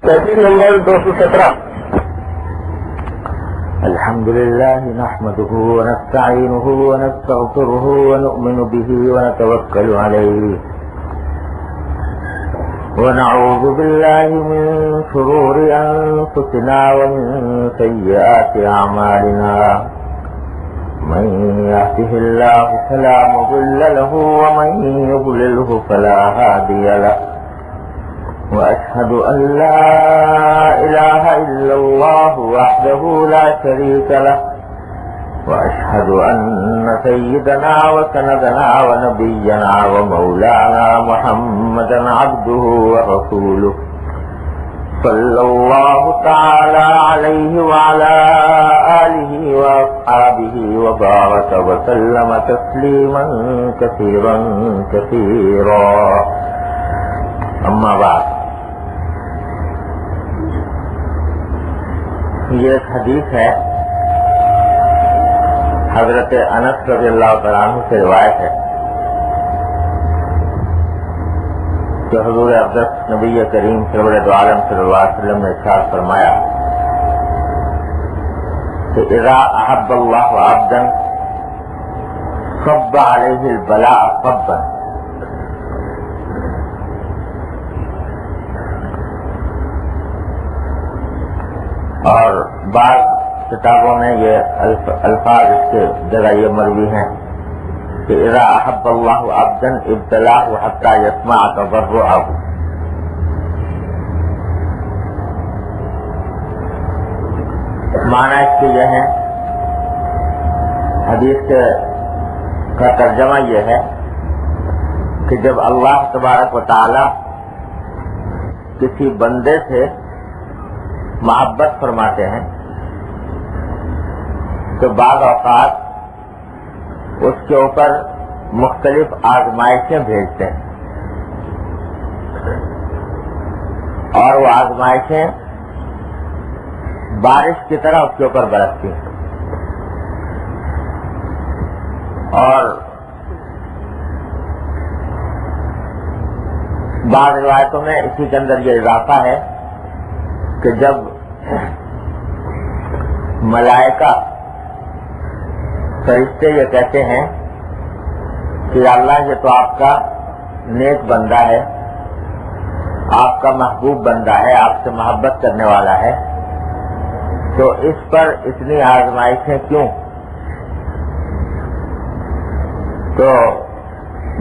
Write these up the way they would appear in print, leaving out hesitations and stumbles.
تحریر نمبر 217. الحمد لله نحمده ونستعينه ونستغفره ونؤمن به ونتوكل عليه ونعوذ بالله من شرور أنفسنا ومن سيئات أعمالنا. من يهده الله فلا مضل له ومن يضلله فلا هادي له. وأشهد أن لا إله إلا الله وحده لا شريك له. وأشهد أن سيدنا وسندنا ونبينا ومولانا محمدا عبده ورسوله صلى الله تعالى عليه وعلى آله وأصحابه وبارك وسلم تسليما كثيرا كثيرا. أما بعد، یہ ایک حدیث ہے، حضرت انس رضی اللہ تعالیٰ عنہ سے روایت ہے کہ حضور اقدس نبی کریم سرور دو عالم صلی اللہ علیہ وسلم نے ارشاد فرمایا کہ اذا احب اللہ عبدا صب علیہ البلاء صبا. اور بعض کتابوں میں یہ الفاظ اس کے جگہ یہ مروی ہیں کہ اذا احب اللہ عبدا ابتلاہ حتی یسمع تضرعہ. معنی اس کے یہ ہے، حدیث کا ترجمہ یہ ہے کہ جب اللہ تبارک و تعالی کسی بندے سے محبت فرماتے ہیں تو بعض اوقات اس کے اوپر مختلف آزمائشیں بھیجتے ہیں، اور وہ آزمائشیں بارش کی طرح اس کے اوپر برستی ہیں. اور بعض روایتوں میں اسی کے اندر یہ اضافہ ہے کہ جب ملائکہ فرشتے یہ کہتے ہیں کہ اللہ یہ تو آپ کا نیک بندہ ہے، آپ کا محبوب بندہ ہے، آپ سے محبت کرنے والا ہے، تو اس پر اتنی آزمائشیں کیوں؟ تو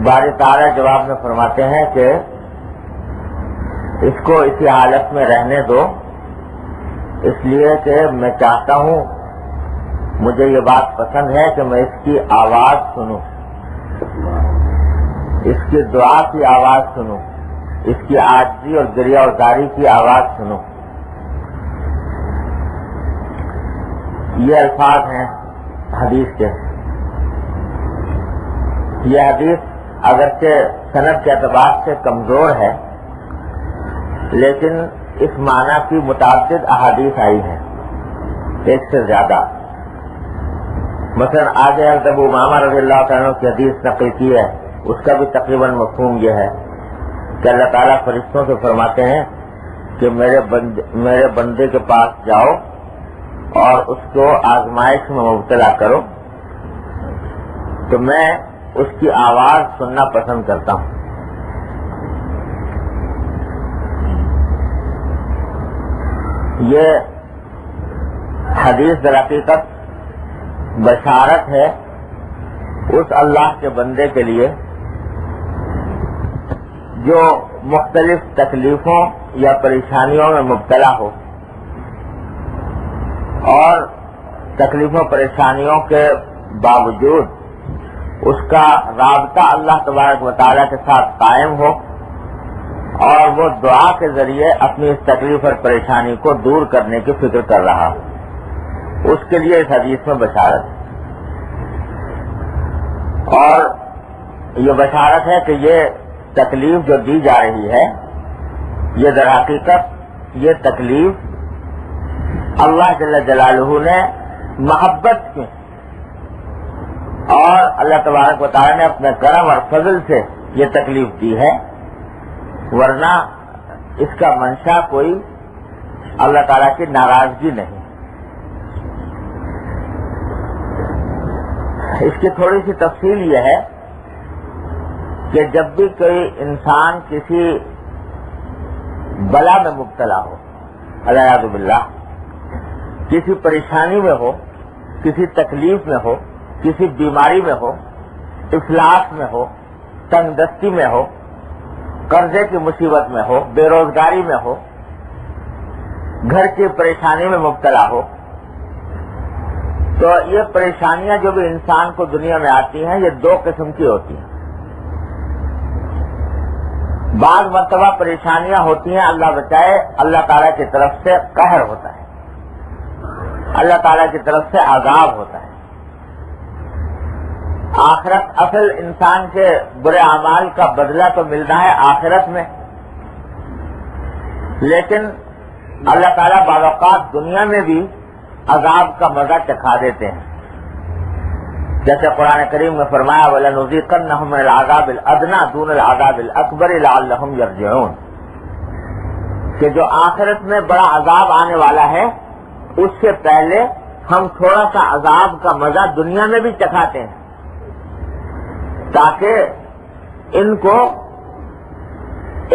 باری تعالیٰ جواب میں فرماتے ہیں کہ اس کو اسی حالت میں رہنے دو، اس لیے کہ میں چاہتا ہوں، مجھے یہ بات پسند ہے کہ میں اس کی آواز سنوں، اس کی دعا کی آواز سنوں، اس کی عاجزی اور گریہ اور زاری کی آواز سنوں. یہ الفاظ ہیں حدیث کے. یہ حدیث اگرچہ سند کے اعتبار سے کمزور ہے، لیکن اس معنی کی متعدد احادیث آئی ہیں، ایک سے زیادہ. مثلا آگے حضرت ابو امامہ رضی اللہ عنہ کی حدیث نقل کی ہے، اس کا بھی تقریباً مفہوم یہ ہے کہ اللہ تعالیٰ فرشتوں سے فرماتے ہیں کہ میرے بندے کے پاس جاؤ اور اس کو آزمائش میں مبتلا کرو، تو میں اس کی آواز سننا پسند کرتا ہوں. یہ حدیث در حقیقت بشارت ہے اس اللہ کے بندے کے لیے جو مختلف تکلیفوں یا پریشانیوں میں مبتلا ہو، اور تکلیفوں پریشانیوں کے باوجود اس کا رابطہ اللہ تبارک و تعالیٰ کے ساتھ قائم ہو، اور وہ دعا کے ذریعے اپنی اس تکلیف اور پریشانی کو دور کرنے کی فکر کر رہا ہو. اس کے لیے اس حدیث میں بشارت ہے. اور یہ بشارت ہے کہ یہ تکلیف جو دی جا رہی ہے، یہ در حقیقت یہ تکلیف اللہ جل جلالہ نے محبت کی اور اللہ تبارک و تعالیٰ نے اپنے کرم اور فضل سے یہ تکلیف دی ہے، ورنہ اس کا منشا کوئی اللہ تعالیٰ کی ناراضگی نہیں. اس کی تھوڑی سی تفصیل یہ ہے کہ جب بھی کوئی انسان کسی بلا میں مبتلا ہو، الیاذ باللہ، کسی پریشانی میں ہو، کسی تکلیف میں ہو، کسی بیماری میں ہو، افلاس میں ہو، تنگ دستی میں ہو، قرضے کی مصیبت میں ہو، بے روزگاری میں ہو، گھر کی پریشانی میں مبتلا ہو، تو یہ پریشانیاں جو بھی انسان کو دنیا میں آتی ہیں یہ دو قسم کی ہوتی ہیں. بعض مرتبہ پریشانیاں ہوتی ہیں، اللہ بچائے، اللہ تعالیٰ کی طرف سے قہر ہوتا ہے، اللہ تعالیٰ کی طرف سے عذاب ہوتا ہے. آخرت، اصل انسان کے برے اعمال کا بدلہ تو ملتا ہے آخرت میں، لیکن اللہ تعالیٰ بعض اوقات دنیا میں بھی عذاب کا مزہ چکھا دیتے ہیں. جیسے قرآن کریم میں فرمایا وَلَنُذِيقَنَّهُم مِّنَ الْعَذَابِ الْأَدْنَىٰ دُونَ الْعَذَابِ الْأَكْبَرِ لَعَلَّهُمْ يَرْجِعُونَ، کہ جو آخرت میں بڑا عذاب آنے والا ہے اس سے پہلے ہم تھوڑا سا عذاب کا مزہ دنیا میں بھی چکھاتے ہیں تاکہ ان کو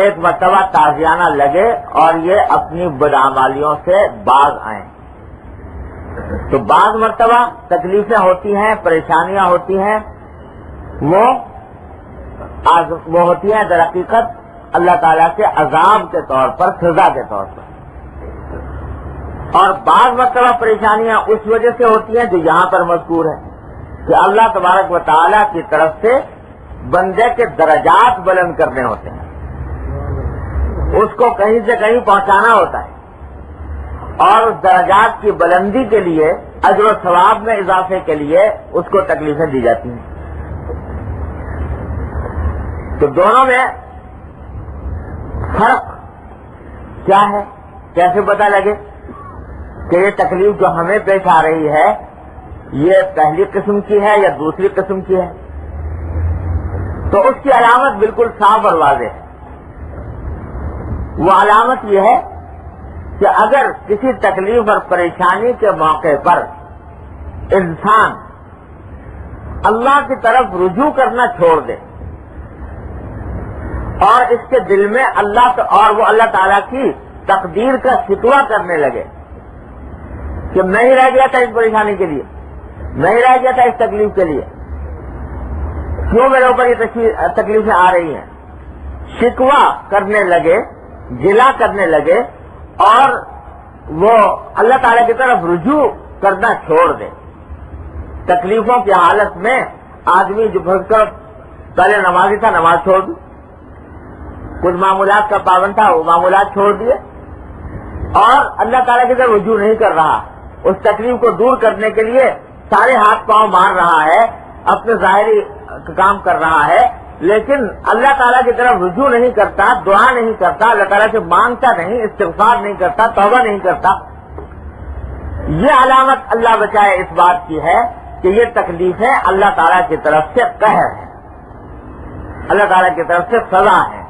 ایک مرتبہ تازیانہ لگے اور یہ اپنی بدعمالیوں سے باز آئیں. تو بعض مرتبہ تکلیفیں ہوتی ہیں، پریشانیاں ہوتی ہیں، وہ ہوتی ہیں در حقیقت اللہ تعالیٰ کے عذاب کے طور پر، سزا کے طور پر. اور بعض مرتبہ پریشانیاں اس وجہ سے ہوتی ہیں جو یہاں پر مذکور ہے کہ اللہ تبارک و تعالیٰ کی طرف سے بندے کے درجات بلند کرنے ہوتے ہیں، اس کو کہیں سے کہیں پہنچانا ہوتا ہے، اور اس درجات کی بلندی کے لیے، اجر و ثواب میں اضافے کے لیے اس کو تکلیفیں دی جاتی ہیں. تو دونوں میں فرق کیا ہے، کیسے پتہ لگے کہ یہ تکلیف جو ہمیں پیش آ رہی ہے یہ پہلی قسم کی ہے یا دوسری قسم کی ہے؟ تو اس کی علامت بالکل صاف اور واضح ہے. وہ علامت یہ ہے کہ اگر کسی تکلیف اور پریشانی کے موقع پر انسان اللہ کی طرف رجوع کرنا چھوڑ دے اور اس کے دل میں اور وہ اللہ تعالیٰ کی تقدیر کا شکوہ کرنے لگے کہ میں ہی رہ گیا تھا اس پریشانی کے لیے، میں ہی رہ گیا تھا اس تکلیف کے لیے، کیوں میرے اوپر یہ تکلیفیں آ رہی ہیں، شکوہ کرنے لگے، گلہ کرنے لگے اور وہ اللہ تعالیٰ کی طرف رجوع کرنا چھوڑ دے. تکلیفوں کی حالت میں آدمی جو بھر کر پہلے نمازی تھا نماز چھوڑ دی، کچھ معمولات کا پابند تھا وہ معمولات چھوڑ دیے، اور اللہ تعالیٰ کی طرف رجوع نہیں کر رہا، اس تکلیف کو دور کرنے کے لیے سارے ہاتھ پاؤں مار رہا ہے، اپنے ظاہری کام کر رہا ہے، لیکن اللہ تعالیٰ کی طرف رجوع نہیں کرتا، دعا نہیں کرتا، اللہ تعالیٰ سے مانگتا نہیں، استغفار نہیں کرتا، توبہ نہیں کرتا. یہ علامت اللہ بچائے اس بات کی ہے کہ یہ تکلیفیں اللہ تعالیٰ کی طرف سے قہر ہے، اللہ تعالیٰ کی طرف سے سزا ہے،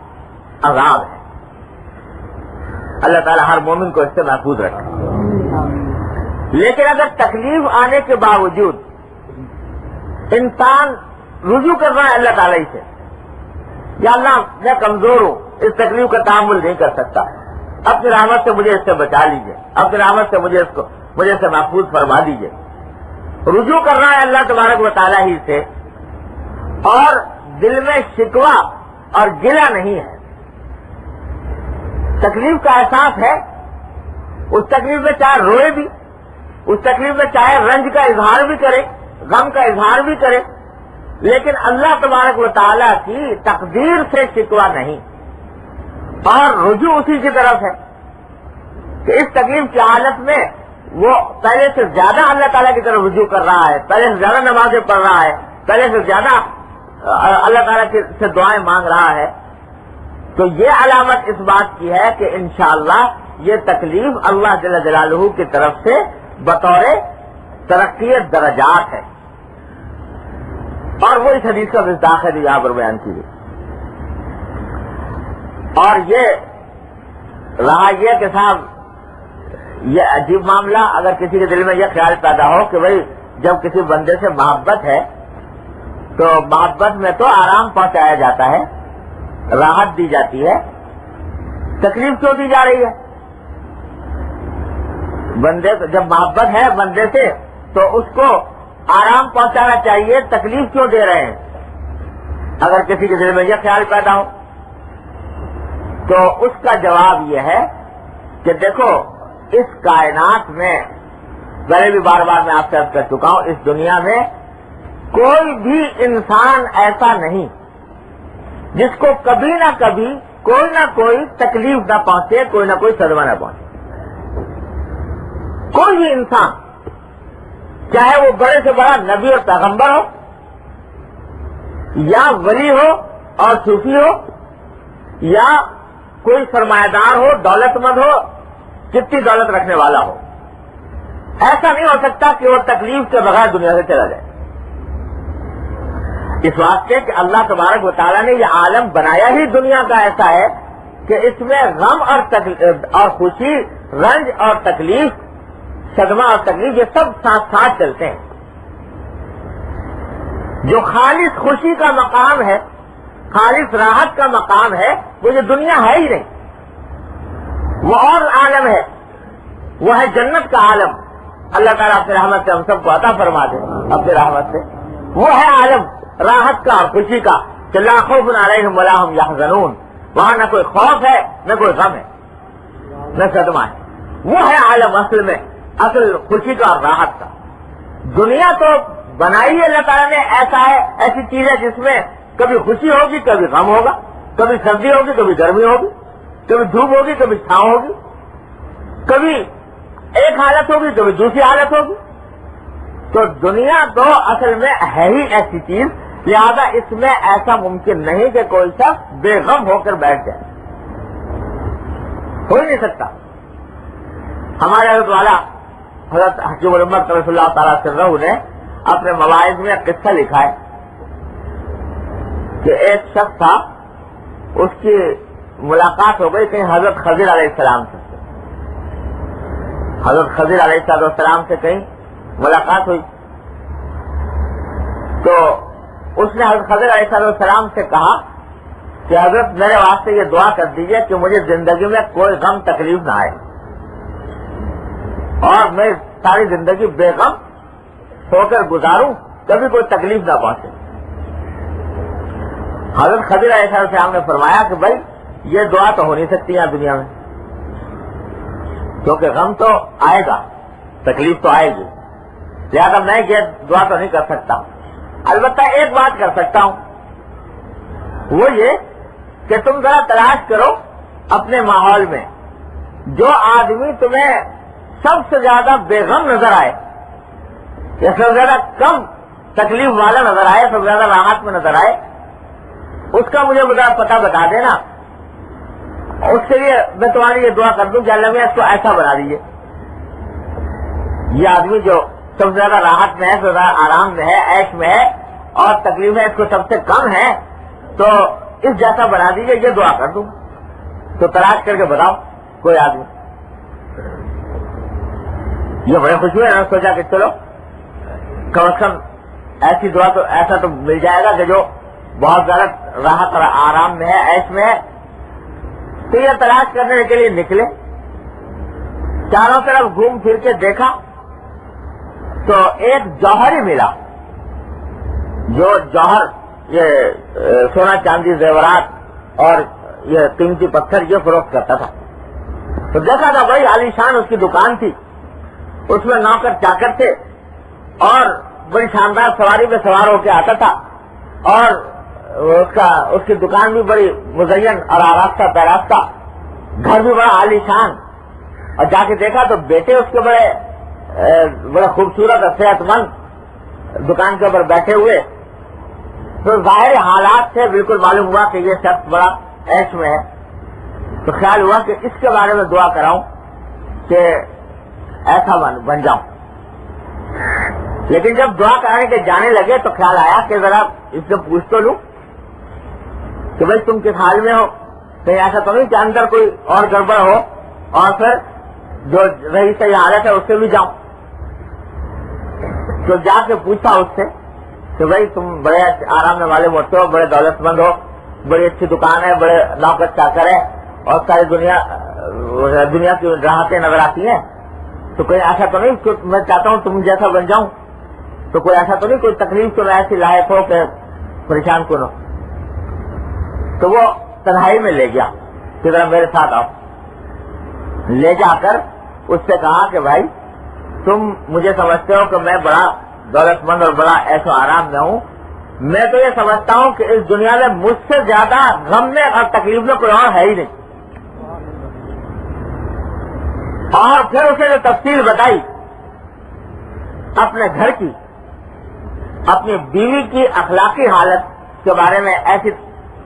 عذاب ہے. اللہ تعالیٰ ہر مومن کو اس سے محفوظ رکھے. لیکن اگر تکلیف آنے کے باوجود انسان رجوع کر رہا ہے اللہ تعالیٰ سے، یا اللہ میں کمزور ہوں، اس تکلیف کا تحمل نہیں کر سکتا، اپنی رحمت سے مجھے اس سے بچا لیجیے، اپنی رحمت سے مجھے اس سے محفوظ فرما دیجیے، رجوع کر رہا ہے اللہ تبارک و تعالیٰ ہی سے، اور دل میں شکوہ اور گلہ نہیں ہے، تکلیف کا احساس ہے، اس تکلیف میں چاہے روئے بھی، اس تکلیف میں چاہے رنج کا اظہار بھی کرے، غم کا اظہار بھی کرے، لیکن اللہ تبارک و تعالیٰ کی تقدیر سے شکوہ نہیں، اور رجوع اسی کی طرف ہے کہ اس تکلیف کی حالت میں وہ پہلے سے زیادہ اللہ تعالیٰ کی طرف رجوع کر رہا ہے، پہلے سے زیادہ نمازیں پڑھ رہا ہے، پہلے سے زیادہ اللہ تعالیٰ سے دعائیں مانگ رہا ہے. تو یہ علامت اس بات کی ہے کہ انشاءاللہ یہ تکلیف اللہ جل جلالہ کی طرف سے بطور ترقی درجات ہے، اور وہ اس حدیث کا مصداق ہے جو یہاں پر بیان کی گئی. اور یہ رہا یہ کہ صاحب یہ عجیب معاملہ اگر کسی کے دل میں یہ خیال پیدا ہو کہ بھائی جب کسی بندے سے محبت ہے تو محبت میں تو آرام پہنچایا جاتا ہے، راحت دی جاتی ہے، تکلیف کیوں دی جا رہی ہے؟ بندے کو جب محبت ہے بندے سے تو اس کو آرام پہنچانا چاہیے، تکلیف کیوں دے رہے ہیں؟ اگر کسی کے دل میں یہ خیال پیدا ہو تو اس کا جواب یہ ہے کہ دیکھو اس کائنات میں، پہلے بھی بار بار میں آپ سے عرض کر چکا ہوں، اس دنیا میں کوئی بھی انسان ایسا نہیں جس کو کبھی نہ کبھی کوئی نہ کوئی تکلیف نہ پہنچے، کوئی نہ کوئی صدمہ نہ پہنچے۔ کوئی بھی انسان، چاہے وہ بڑے سے بڑا نبی اور پیغمبر ہو، یا ولی ہو اور صوفی ہو، یا کوئی سرمایہ دار ہو، دولت مند ہو، جتنی دولت رکھنے والا ہو، ایسا نہیں ہو سکتا کہ وہ تکلیف کے بغیر دنیا سے چلا جائے۔ اس واسطے کہ اللہ تبارک و تعالیٰ نے یہ عالم بنایا ہی دنیا کا ایسا ہے کہ اس میں غم اور خوشی، رنج اور تکلیف، صدمہ اور تکلیف، یہ سب ساتھ ساتھ چلتے ہیں۔ جو خالص خوشی کا مقام ہے، خالص راحت کا مقام ہے، وہ یہ دنیا ہے ہی نہیں، وہ اور عالم ہے، وہ ہے جنت کا عالم۔ اللہ تعالیٰ اپنی رحمت سے ہم سب کو عطا فرما دے، اپنی رحمت سے۔ وہ ہے عالم راحت کا اور خوشی کا، کہ لا خوف علیہم ولا ہم یحزنون، وہاں نہ کوئی خوف ہے، نہ کوئی غم ہے، نہ صدمہ ہے۔ وہ ہے عالم اصل میں، اصل خوشی کا اور راحت کا۔ دنیا تو بنائی ہے اللہ تعالیٰ نے، ایسا ہے، ایسی چیز ہے جس میں کبھی خوشی ہوگی، کبھی غم ہوگا، کبھی سردی ہوگی، کبھی گرمی ہوگی، کبھی دھوپ ہوگی، کبھی چھاؤں ہوگی، کبھی ایک حالت ہوگی، کبھی دوسری حالت ہوگی۔ تو دنیا تو اصل میں ہے ہی ایسی چیز، لہذا اس میں ایسا ممکن نہیں کہ کوئی شخص بے غم ہو کر بیٹھ جائے، ہو ہی نہیں سکتا۔ ہمارے حضرت والا حضرت حکیم الامت رسول اللہ تعالیٰ سرہ نے اپنے مواعظ میں قصہ لکھا ہے کہ ایک شخص تھا، اس کی ملاقات ہو گئی کہیں حضرت خضر علیہ السلام سے، حضرت خضر علیہ السلام سے کہیں ملاقات ہوئی تو اس نے حضرت خضر علیہ السلام سے کہا کہ حضرت میرے واسطے یہ دعا کر دیجئے کہ مجھے زندگی میں کوئی غم تکلیف نہ آئے اور میں ساری زندگی بے غم ہو کر گزاروں، کبھی کوئی تکلیف نہ پہنچے۔ حضرت خضر علیہ السلام نے فرمایا کہ بھائی یہ دعا تو ہو نہیں سکتی یہاں دنیا میں، کیونکہ غم تو آئے گا، تکلیف تو آئے گی، لہذا میں یہ دعا تو نہیں کر سکتا۔ البتہ ایک بات کر سکتا ہوں، وہ یہ کہ تم ذرا تلاش کرو اپنے ماحول میں جو آدمی تمہیں سب سے زیادہ بے غم نظر آئے یا سب سے زیادہ کم تکلیف والا نظر آئے، سب سے زیادہ راحت میں نظر آئے، اس کا مجھے پتہ بتا دینا، اس کے لیے میں تمہاری یہ دعا کر دوں کہ اللہ میاں اس کو ایسا بنا دیجیے۔ یہ آدمی جو سب سے زیادہ راحت میں ہے، سب سے زیادہ آرام میں ہے، عیش میں ہے، اور تکلیف میں اس کو سب سے کم ہے، تو اس جیسا بنا دیجیے، یہ دعا کر دوں۔ تو تلاش کر کے بتاؤ کوئی آدمی۔ یہ بڑے خوش ہوئے، میں سوچا کہ چلو کم از کم ایسی دعا تو ایسا تو مل جائے گا کہ جو بہت زیادہ راحت اور آرام میں ہے، عیش میں ہے۔ تو یہ تلاش کرنے کے لیے نکلے، چاروں طرف گھوم پھر کے دیکھا تو ایک جوہر ہی ملا، جو جوہر یہ سونا چاندی زیورات اور یہ قیمتی پتھر یہ فروخت کرتا تھا۔ تو دیکھا تھا بڑی عالیشان اس کی دکان تھی، اس میں نوکر چاکر تھے اور بڑی شاندار سواری میں سوار ہو کے آتا تھا، اور اس کی دکان بھی بڑی مزین اور آراستہ پیراستہ، گھر بھی بڑا عالیشان، اور جا کے دیکھا تو بیٹے اس کے بڑے خوبصورت اور صحت مند دکان کے اوپر بیٹھے ہوئے۔ تو ظاہر حالات سے بالکل معلوم ہوا کہ یہ شخص بڑا عیش میں ہے۔ تو خیال ہوا کہ اس کے بارے میں دعا کراؤں کہ ایسا بن جاؤں۔ لیکن جب دعا کرانے کے جانے لگے تو خیال آیا کہ ذرا اس سے پوچھ تو لوں کہ بھائی تم کس حال میں ہو، کہیں ایسا تو نہیں کہ اندر کوئی اور گڑبڑ ہو اور پھر جو رہی صحیح حالت ہے اس سے بھی جاؤں. تو جا کے پوچھا اس سے کہ بھائی تم بڑے آرام والے ہوتے ہو, بڑے دولت مند ہو, بڑی اچھی دکان ہے, بڑے نوکر چاکر ہے, اور ساری دنیا کی راحتیں نظر آتی ہیں, تو کوئی ایسا تو نہیں کہ میں چاہتا ہوں تم جیسا بن جاؤں, تو کوئی ایسا تو نہیں, کوئی تکلیف تو میں ایسی لائق ہو کہ پریشان کن ہو. تو وہ تنہائی میں لے گیا کہ ذرا میرے ساتھ آؤ. لے جا کر اس سے کہا کہ بھائی تم مجھے سمجھتے ہو کہ میں بڑا دولت مند اور بڑا ایسو آرام میں ہوں, میں تو یہ سمجھتا ہوں کہ اس دنیا میں مجھ سے زیادہ غم میں اور تکلیف میں کوئی اور ہے ہی نہیں. اور پھر اسے جو تفصیل بتائی اپنے گھر کی, اپنی بیوی کی اخلاقی حالت کے بارے میں ایسی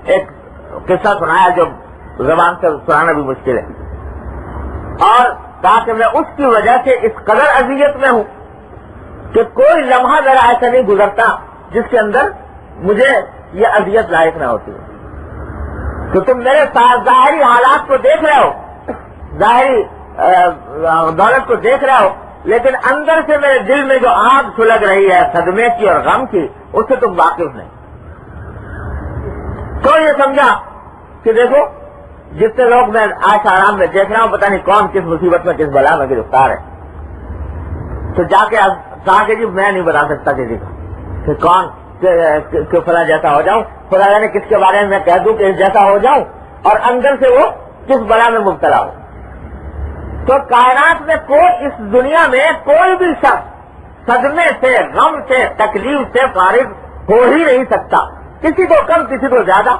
ایک قصہ سنایا جو زبان سے سنانا بھی مشکل ہے, اور کہا کہ میں اس کی وجہ سے اس قدر اذیت میں ہوں کہ کوئی لمحہ ذرا ایسا نہیں گزرتا جس کے اندر مجھے یہ اذیت لائق نہ ہوتی ہے. تو تم میرے ظاہری حالات کو دیکھ رہے ہو, ظاہری دولت کو دیکھ رہے ہو, لیکن اندر سے میرے دل میں جو آگ سلگ رہی ہے صدمے کی اور غم کی, اس سے تم واقف نہیں. تو یہ سمجھا کہ دیکھو جتنے لوگ میں آج آرام میں دیکھ رہا ہوں پتہ نہیں کون کس مصیبت میں کس بلا میں گرفتار ہے. تو جا کے کہا کہ جی میں نہیں بتا سکتا کسی کو کہ کون کہ فلاں جیسا ہو جاؤں, خدا جانے کس کے بارے میں میں کہہ دوں کہ اس جیسا ہو جاؤں اور اندر سے وہ کس بلا میں مبتلا ہو. تو کائنات میں کوئی اس دنیا میں کوئی بھی شخص صدمے سے, غم سے, تکلیف سے فارغ ہو ہی نہیں سکتا. کسی کو کم, کسی کو زیادہ,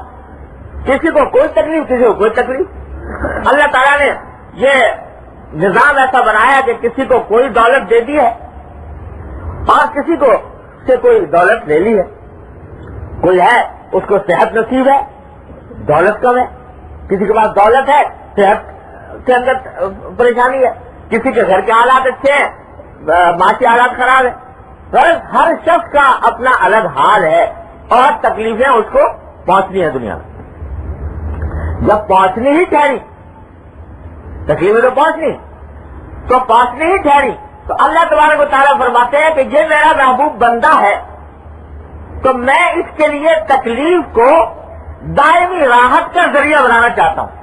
کسی کو کوئی تکلیف, کسی کو کوئی تکلیف. اللہ تعالیٰ نے یہ نظام ایسا بنایا کہ کسی کو کوئی دولت دے دی ہے اور کسی کو سے کوئی دولت لے لی ہے. کوئی ہے اس کو صحت نصیب ہے, دولت کم ہے, کسی کے پاس دولت ہے, صحت کے اندر پریشانی ہے, کسی کے گھر کے حالات اچھے ہیں, معاشی حالات خراب ہے. ہر شخص کا اپنا الگ حال ہے اور تکلیفیں اس کو پہنچنی ہے دنیا میں. جب پہنچنی ہی ٹھہری, تکلیفیں تو پہنچنی ہی ٹھہری, تو اللہ تبارک و تعالیٰ فرماتے ہیں کہ یہ میرا محبوب بندہ ہے تو میں اس کے لیے تکلیف کو دائمی راحت کا ذریعہ بنانا چاہتا ہوں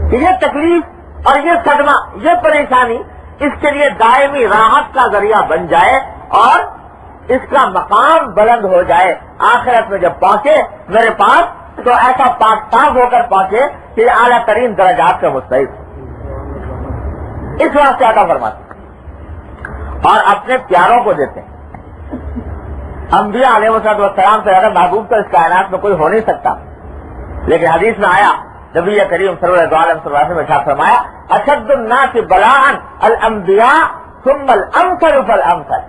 کہ یہ تکلیف اور یہ صدمہ, یہ پریشانی اس کے لیے دائمی راحت کا ذریعہ بن جائے اور اس کا مقام بلند ہو جائے. آخرت میں جب پہنچے میرے پاس تو ایسا پاک صاف ہو کر پہنچے کہ اعلیٰ ترین درجات کا مستحق. اس واسطے عطا فرماتے اور اپنے پیاروں کو دیتے ہیں. انبیاء علیہ السلام سے زیادہ محبوب تو اس کائنات میں کوئی ہو نہیں سکتا. لیکن حدیث میں آیا, نبی کریم صلی اللہ علیہ وسلم نے ارشاد فرمایا, اشد الناس بلاء الانبیاء ثم الامثل فالامثل,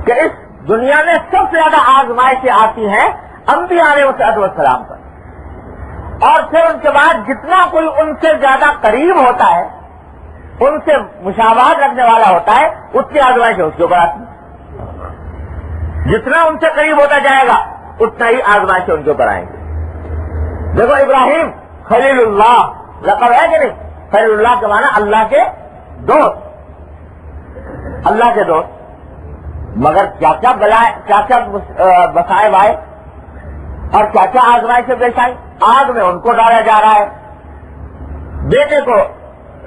کہ اس دنیا میں سب سے زیادہ آزمائشیں آتی ہیں انبیاء علیہ السلام پر, اور پھر ان کے بعد جتنا کوئی ان سے زیادہ قریب ہوتا ہے, ان سے مشابہت رکھنے والا ہوتا ہے, اتنی آزمائشیں اس کے اوپر آتی ہیں. جتنا ان سے قریب ہوتا جائے گا اتنا ہی آزمائشیں ان کے اوپر آئیں گے. دیکھو ابراہیم خلیل اللہ لقب ہے کہ نہیں؟ خلیل اللہ کے معنی اللہ کے دوست, اللہ کے دوست. مگر کیا کیا بلائے, کیا کیا مسائب آئے اور کیا کیا آزمائشیں پیش آئی. آگ میں ان کو ڈالا جا رہا ہے, بیٹے کو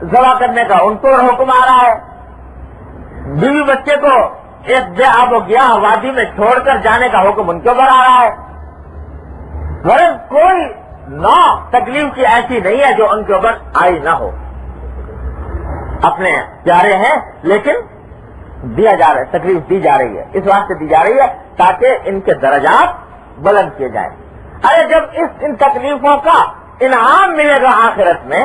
ذبح کرنے کا ان کو حکم آ رہا ہے, بیوی بچے کو ایک بے آب و گیا وادی میں چھوڑ کر جانے کا حکم ان کے اوپر آ رہا ہے. غرض کوئی نو تکلیف کی ایسی نہیں ہے جو ان کے اوپر آئی نہ ہو. اپنے پیارے ہیں لیکن دیا جا رہا ہے, تکلیف دی جا رہی ہے, اس واسطے دی جا رہی ہے تاکہ ان کے درجات بلند کیے جائیں. ارے جب ان تکلیفوں کا انعام ملے گا آخرت میں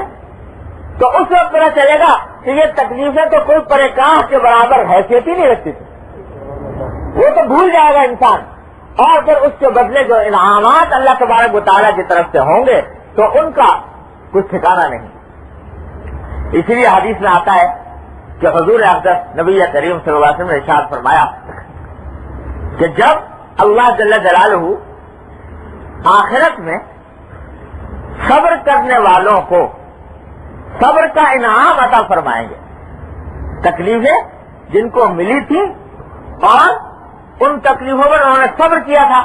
تو اس وقت پتہ چلے گا کہ یہ تکلیفیں تو کوئی پریکاش کے برابر حیثیت ہی نہیں رکھتی تھی. وہ تو بھول جائے گا انسان, اور پھر اس کے بدلے جو انعامات اللہ تبارک و تعالیٰ کی طرف سے ہوں گے تو ان کا کچھ ٹھکانہ نہیں. اسی لیے حدیث میں آتا ہے کہ حضور اقدس نبی کریم صلی اللہ علیہ وسلم نے ارشاد فرمایا کہ جب اللہ جل جلالہ آخرت میں صبر کرنے والوں کو صبر کا انعام عطا فرمائیں گے. تکلیفیں جن کو ملی تھی اور ان تکلیفوں پر انہوں نے صبر کیا تھا،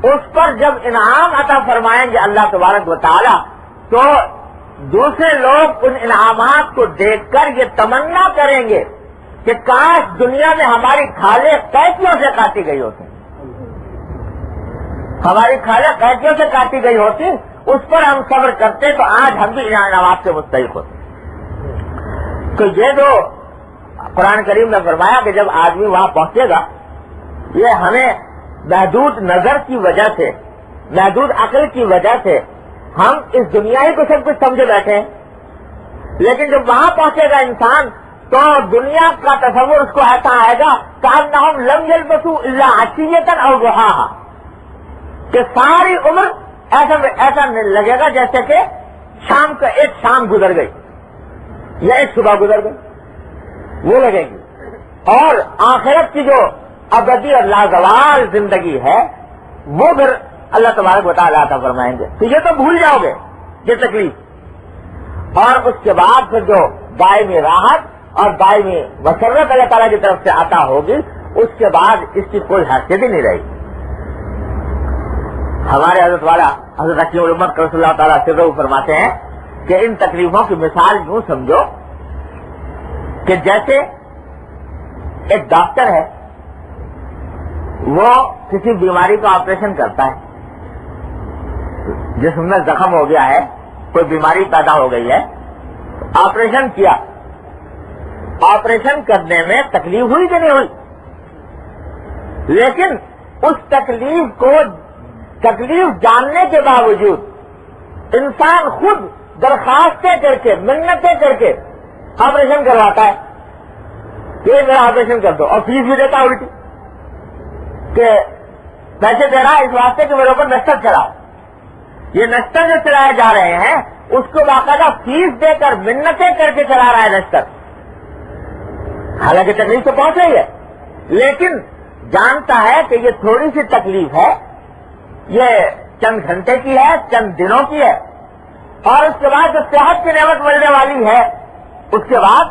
اس پر جب انعام عطا فرمائیں گے اللہ تبارک و تعالی، تو دوسرے لوگ ان انعامات کو دیکھ کر یہ تمنا کریں گے کہ کاش دنیا میں ہماری کھالیں قینچیوں سے کاٹی گئی ہوتی، ہماری کھالیں قینچیوں سے کاٹی گئی ہوتی، اس پر ہم صبر کرتے تو آج ہم بھی انعامات سے مستحق ہوتے. تو یہ جو قرآن کریم نے فرمایا کہ جب آدمی وہاں پہنچے گا، یہ ہمیں محدود نظر کی وجہ سے، محدود عقل کی وجہ سے ہم اس دنیا ہی کو سب کچھ سمجھے بیٹھے ہیں، لیکن جب وہاں پہنچے گا انسان تو دنیا کا تصور اس کو ایسا آئے گا کأنہم لم یلبثوا الا عشیۃ او ضحاھا، کہ ساری عمر ایسا لگے گا جیسے کہ شام کا ایک شام گزر گئی یا ایک صبح گزر گئی، وہ لگے گی. اور آخرت کی جو ابدی اور لازوال زندگی ہے وہ پھر اللہ تبارک و تعالیٰ عطا فرمائیں گے. تو یہ تو بھول جاؤ گے یہ تکلیف، اور اس کے بعد پھر جو دائمی راحت اور دائمی مسرت اللہ تعالیٰ کی طرف سے عطا ہوگی، اس کے بعد اس کی کوئی حیثیت ہی نہیں رہے گی. ہمارے حضرت والا حضرت حکیم الامت رسول اللہ تعالیٰ سے فرماتے ہیں کہ ان تکلیفوں کی مثال یوں سمجھو کہ جیسے ایک ڈاکٹر ہے، وہ کسی بیماری کا آپریشن کرتا ہے، جسم میں زخم ہو گیا ہے، کوئی بیماری پیدا ہو گئی ہے، آپریشن کیا. آپریشن کرنے میں تکلیف ہوئی کہ نہیں ہوئی؟ لیکن اس تکلیف جاننے کے باوجود انسان خود درخواستیں کر کے، منتیں کر کے آپریشن کرواتا ہے کہ میرا آپریشن کر دو، اور فیس بھی دیتا الٹی کہ پیسے دے رہا ہے اس واسطے کہ میرے اوپر نشتر چلا. یہ نشتر جو چلائے جا رہے ہیں اس کو باقاعدہ فیس دے کر منتیں کر کے چلا رہا ہے نشتر. حالانکہ تکلیف تو پہنچ رہی ہے، لیکن جانتا ہے کہ یہ تھوڑی سی تکلیف ہے، یہ چند گھنٹے کی ہے، چند دنوں کی ہے، اور اس کے بعد جو صحت کی نعمت ملنے والی ہے اس کے بعد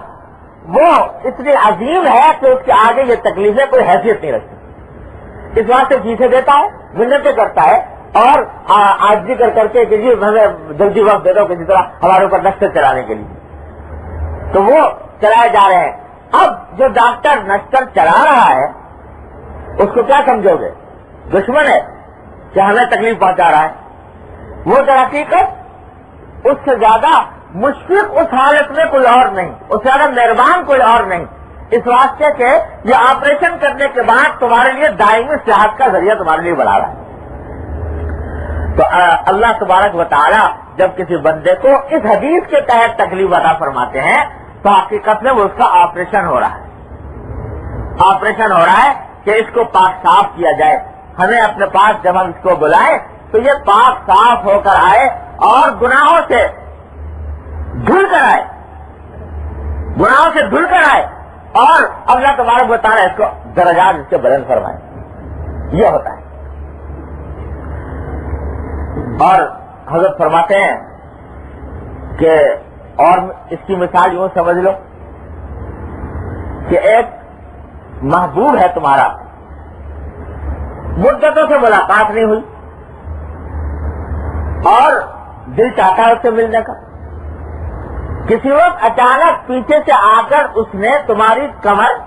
وہ اتنی عظیم ہے کہ اس کے آگے یہ تکلیفیں کوئی حیثیت نہیں رکھتی. اس واسطے فیسیں دیتا ہے، منتیں کرتا ہے، اور عاجزی کر کے کہ جی ہمیں جلدی وقت دے دو کسی طرح ہمارے اوپر نشتر چلانے کے لیے. تو وہ چلائے جا رہے ہیں. اب جو ڈاکٹر نشتر چلا رہا ہے اس کو کیا سمجھو گے؟ دشمن ہے کہ ہمیں تکلیف پہنچا رہا ہے. وہ در حقیقت اس سے زیادہ مشفق اس حالت میں کوئی اور نہیں، اس سے زیادہ مہربان کوئی اور نہیں، اس واسطے کہ یہ آپریشن کرنے کے بعد تمہارے لیے دائمی صحت کا ذریعہ تمہارے لیے بنا رہا ہے. تو اللہ تبارک و تعالی جب کسی بندے کو اس حدیث کے تحت تکلیف عطا فرماتے ہیں تو حقیقت میں وہ اس کا آپریشن ہو رہا ہے. آپریشن ہو رہا ہے کہ اس کو پاک صاف کیا جائے. ہمیں اپنے پاس جب ہم اس کو بلائیں تو یہ پاک صاف ہو کر آئے اور گناہوں سے دھل کر آئے، گناہوں سے دھل کر آئے، اور اللہ تبارک و تعالیٰ اس کو درجات اس کے بلند فرمائے. یہ ہوتا ہے. اور حضرت فرماتے ہیں کہ اور اس کی مثال یوں سمجھ لو کہ ایک محبوب ہے تمہارا، مدتوں سے ملاقات نہیں ہوئی اور دل چاہتا ہے اس سے ملنے کا. کسی وقت اچانک پیچھے سے آ کر اس نے تمہاری کمر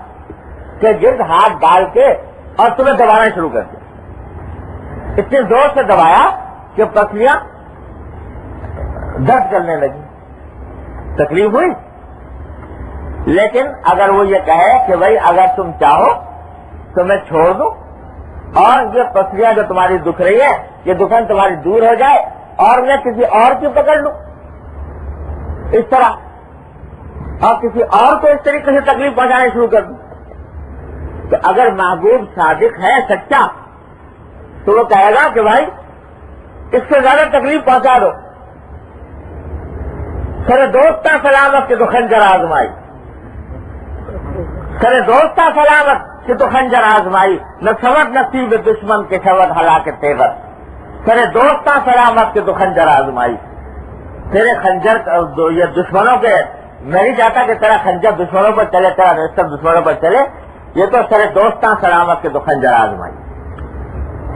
کے گرد ہاتھ ڈال کے اور تمہیں دبانا شروع کر دیا. اتنے زور سے دبایا کہ پسلیاں درد کرنے لگی. تکلیف ہوئی. لیکن اگر وہ یہ کہے کہ بھائی اگر تم چاہو تو میں چھوڑ دوں اور یہ پسلیاں جو تمہاری دکھ رہی ہے یہ دکھن تمہاری دور ہو جائے اور میں کسی اور کی پکڑ لوں اس طرح، اور کسی اور کو اس طریقے سے تکلیف پہنچانے شروع کر دوں، تو اگر محبوب صادق ہے، سچا، تو وہ کہے گا کہ بھائی اس سے زیادہ تکلیف پہنچا دو. سر دوستہ سلامت کے تو خنجر آزمائی، سر دوستہ سلامت کہ تو خنجر آزمائی، نہ سمجھ نصیب دشمن کے شبد ہلاک تیور. سر دوستہ سلامت کہ تو خنجر آزمائی. تیرے خنجر یہ دشمنوں کے، میں نہیں چاہتا کہ تیرا خنجر دشمنوں پر چلے، تیرا نصب دشمنوں پر چلے، یہ تو سارے دوستاں سلامت کے تو خنجر آزمائی۔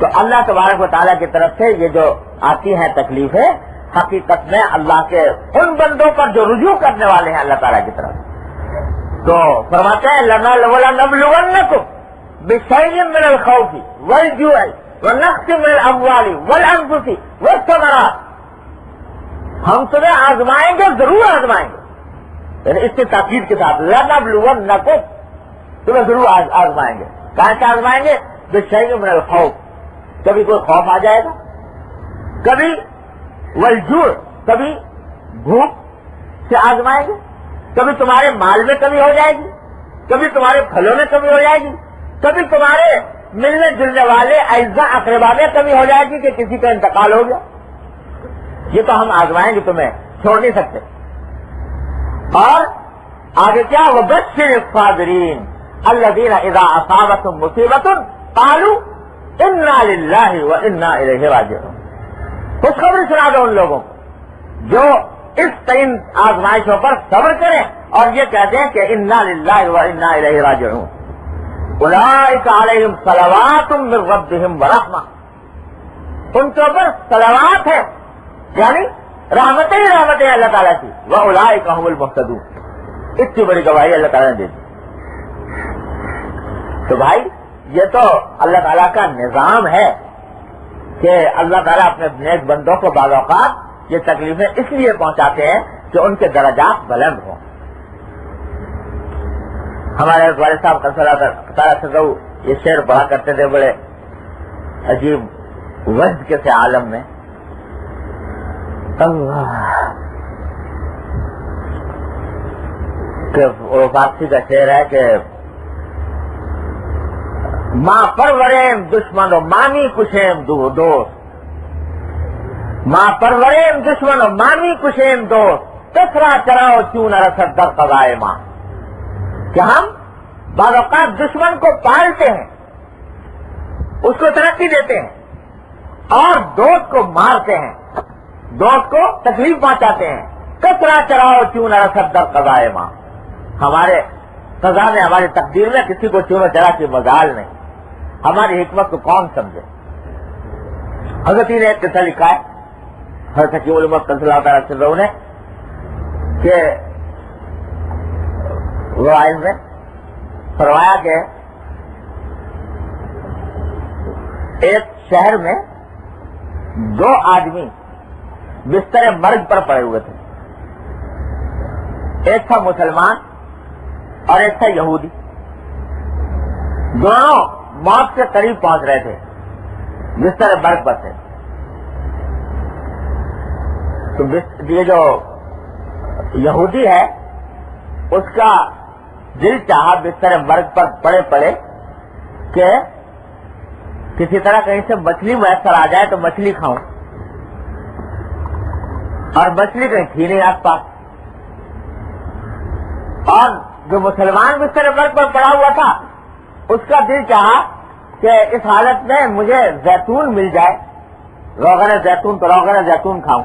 تو اللہ تبارک و تعالیٰ کی طرف سے یہ جو آتی ہیں تکلیفیں، حقیقت میں اللہ کے ان بندوں پر جو رجوع کرنے والے ہیں اللہ تعالیٰ کی طرف، تو فرماتے ہیں لَنَبْلُوَنَّكُمْ بِشَيْءٍ مِّنَ الْخَوْفِ وَالْجُوعِ وَنَقْصٍ مِّنَ الْأَمْوَالِ وَالْأَنفُسِ وَالثَّمَرَاتِ، ہم تمہیں آزمائیں گے، ضرور آزمائیں گے، یعنی اس کی تاکید کے ساتھ لَنَبْلُوَنَّكُمْ، تمہیں ضرور آزمائیں گے۔ کہاں سے آزمائیں گے؟ بِشَيْءٍ مِّنَ الْخَوْفِ، کبھی کوئی خوف آ جائے گا، کبھی والجوع، کبھی بھوک سے آزمائیں گے، کبھی تمہارے مال میں کمی ہو جائے گی، کبھی تمہارے پھلوں میں کمی ہو جائے گی، کبھی تمہارے ملنے جلنے والے اعزاء اقربا میں کمی ہو جائے گی کہ کسی کا انتقال ہو گیا، یہ تو ہم آزمائیں گے، تمہیں چھوڑ نہیں سکتے۔ اور آگے کیا؟ وَبَشِّرِ الصَّابِرِينَ الَّذِينَ إِذَا أَصَابَتْهُمْ مُصِيبَةٌ قَالُوا إِنَّا لِلَّهِ وَإِنَّا إِلَيْهِ راجعون، خوشخبری سنا دو ان لوگوں کو جو اس تین آزمائشوں پر صبر کریں اور یہ کہتے ہیں کہ انا للہ و انا الیہ راجعون، اولئک علیہم صلوات من ربہم ورحمہ، ان کے اوپر صلوات ہے، یعنی رحمتیں ہی رحمتیں اللہ تعالیٰ کی، واولئک هم المہتدون، اتنی بڑی گواہی اللہ تعالیٰ نے دے دی۔ تو بھائی یہ تو اللہ تعالیٰ کا نظام ہے کہ اللہ تعالیٰ اپنے نیک بندوں کو بعض اوقات یہ تکلیفیں اس لیے پہنچاتے ہیں کہ ان کے درجات بلند ہوں۔ ہمارے والد صاحب تعالیٰ سے یہ شعر پڑھا کرتے تھے بڑے عجیب وجد کے سے عالم میں، اللہ کہ وہ فارسی کا شعر ہے کہ ماں پروریم دشمن و مانی کشیم دوست، ماں پروریم دشمن و مانی کشیم دوست، کسرا چراؤ چون رسد در قضائے ماں، کہ ہم بعض اوقات دشمن کو پالتے ہیں، اس کو ترقی دیتے ہیں، اور دوست کو مارتے ہیں، دوست کو تکلیف پہنچاتے ہیں۔ کسرا چراؤ چون رسد در قضائے ماں، ہمارے قضا میں، ہماری تقدیر میں کسی کو چون چرا کی مجال نہیں، ہماری حکمت کو کون سمجھے۔ حضرت نے ایک قصہ لکھا ہے حضرت حکیم الامت صلی اللہ تعالی وسلم نے کہ روایت میں فرمایا کہ ایک شہر میں دو آدمی بستر مرگ پر پڑے ہوئے تھے، ایک تھا مسلمان اور ایک تھا یہودی، دونوں موت کے قریب پہنچ رہے تھے، بستر مرگ پر تھے۔ تو یہ جو یہودی ہے اس کا دل چاہا بستر مرگ پر پڑے پڑے کہ کسی طرح کہیں سے مچھلی میسر آ جائے تو مچھلی کھاؤں، اور مچھلی کہیں تھی نہیں آس پاس۔ اور جو مسلمان بستر مرگ پر پڑا ہوا تھا اس کا دل چاہا کہ اس حالت میں مجھے زیتون مل جائے، روغن زیتون، تو روغن زیتون کھاؤں،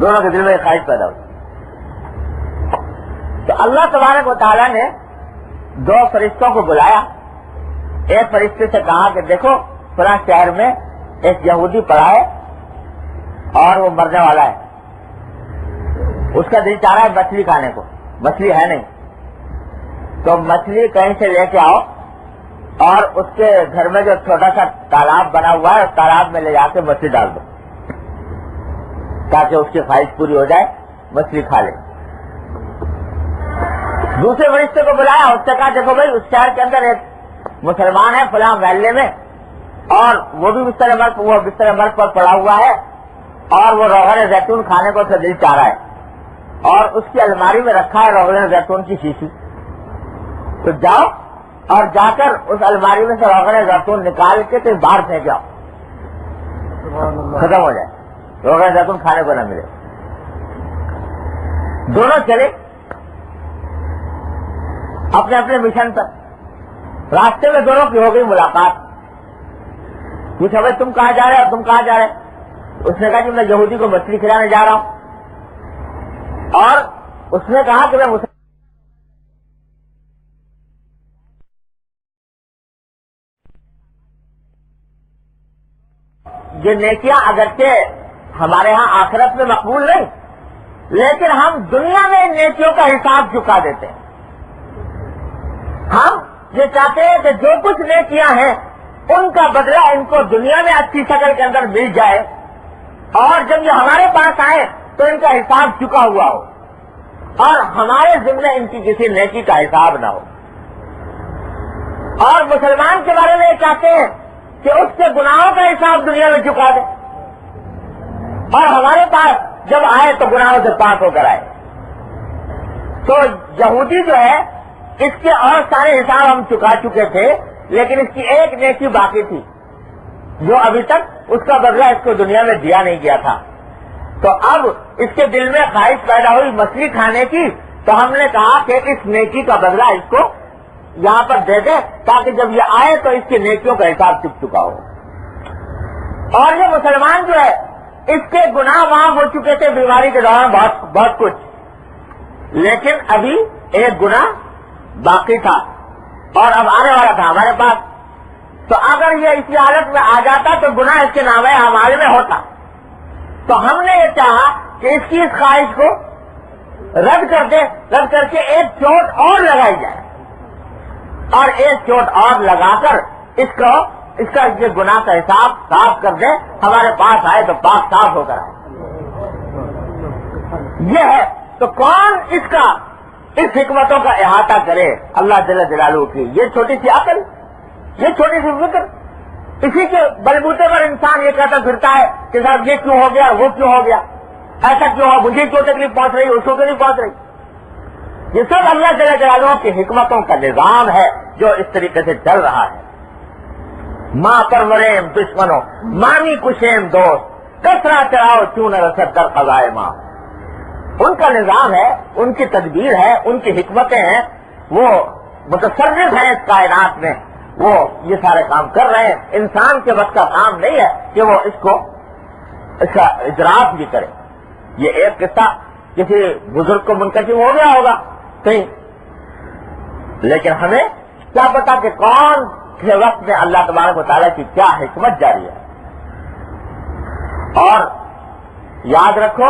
دونوں کے دل میں خواہش پیدا ہوئی۔ تو اللہ تبارک و تعالیٰ نے دو فرشتوں کو بلایا، ایک فرشتے سے کہا کہ دیکھو فلاں شہر میں ایک یہودی پڑا ہے اور وہ مرنے والا ہے، اس کا دل چاہ رہا ہے مچھلی کھانے کو، مچھلی ہے نہیں، تو مچھلی کہیں سے لے کے آؤ اور اس کے گھر میں جو چھوٹا سا تالاب بنا ہوا ہے اس تالاب میں لے جا کے مچھلی ڈال دو تاکہ اس کی خواہش پوری ہو جائے، مچھلی کھا لے۔ دوسرے فرشتے کو بلایا، اس سے کہا دیکھو بھائی اس شہر کے اندر ایک مسلمان ہے فلاں محلے میں، اور وہ بھی بستر مرگ پر پڑا ہوا ہے، اور وہ روغن زیتون کھانے کو اسے دل چاہ رہا ہے، اور اس کی الماری میں رکھا ہے روغن زیتون کی شیشی، تو جاؤ اور جا کر اس الماری میں سے روغن زیتون نکال کے کہیں باہر پھینک جاؤ، ختم ہو جائے، روغن زیتون کھانے کو نہ ملے۔ دونوں چلے اپنے اپنے مشن پر، راستے میں دونوں کی ہو گئی ملاقات، پوچھا بھائی تم کہاں جا رہے اور تم کہاں جا رہے؟ اس نے کہا کہ میں یہودی کو مچھلی کھلانے جا رہا ہوں، اور اس نے کہا کہ میں یہ نیکیاں اگرچہ ہمارے ہاں آخرت میں مقبول نہیں، لیکن ہم دنیا میں ان نیکیوں کا حساب چکا دیتے ہیں۔ ہم یہ چاہتے ہیں کہ جو کچھ نیکیاں ہیں ان کا بدلہ ان کو دنیا میں اچھی شکل کے اندر مل جائے، اور جب یہ ہمارے پاس آئے تو ان کا حساب چکا ہوا ہو، اور ہمارے ذمہ ان کی کسی نیکی کا حساب نہ ہو۔ اور مسلمان کے بارے میں یہ چاہتے ہیں کہ اس کے گناہوں کا حساب دنیا میں چکا دے، اور ہمارے پاس جب آئے تو گناہوں سے پاک ہو کر آئے۔ تو یہودی جو ہے اس کے اور سارے حساب ہم چکا چکے تھے، لیکن اس کی ایک نیکی باقی تھی جو ابھی تک اس کا بدلہ اس کو دنیا میں دیا نہیں گیا تھا۔ تو اب اس کے دل میں خواہش پیدا ہوئی مچھلی کھانے کی، تو ہم نے کہا کہ اس نیکی کا بدلہ اس کو یہاں پر دے دیں تاکہ جب یہ آئے تو اس کی نیکیوں کا حساب چک چکا ہو۔ اور یہ مسلمان جو ہے اس کے گناہ معاف ہو چکے تھے بیماری کے دوران بہت کچھ، لیکن ابھی ایک گناہ باقی تھا اور اب آنے والا تھا ہمارے پاس۔ تو اگر یہ اسی حالت میں آ جاتا تو گناہ اس کے نامے ہمارے میں ہوتا۔ تو ہم نے یہ چاہا کہ اس کی اس خواہش کو رد کر کے ایک چوٹ اور لگائی جائے، اور ایک چوٹ اور لگا کر اس کا یہ گناہ کا حساب صاف کر دے، ہمارے پاس آئے تو پاک صاف ہو کر آئے۔ یہ ہے تو کون اس حکمتوں کا احاطہ کرے؟ اللہ جل جلالہ کی یہ چھوٹی سی عقل، یہ چھوٹی سی فکر، اسی کے بلبوتے پر انسان یہ کہتا پھرتا ہے کہ صاحب یہ کیوں ہو گیا، وہ کیوں ہو گیا، ایسا کیوں ہوا، مجھے کیوں تکلیف پہنچ رہی، اس کو کیوں نہیں پہنچ رہی۔ یہ سب اللہ جل جلالہ کی حکمتوں کا نظام ہے جو اس طریقے سے چل رہا ہے۔ ماں پروریم دشمنوں مانی کشیم دوست، کسرا چڑھاؤ چون رسد در قضائے ماں۔ ان کا نظام ہے، ان کی تدبیر ہے، ان کی حکمتیں ہیں، وہ متصرف ہیں اس کائنات میں، وہ یہ سارے کام کر رہے ہیں۔ انسان کے بس کا کام نہیں ہے کہ وہ اس کا ادراک بھی کرے۔ یہ ایک قصہ کسی بزرگ کو منقسم ہو گیا ہوگا کہیں، لیکن ہمیں کیا پتا کہ کون سے وقت میں اللہ تبارک و تعالیٰ کی کیا حکمت جاری ہے۔ اور یاد رکھو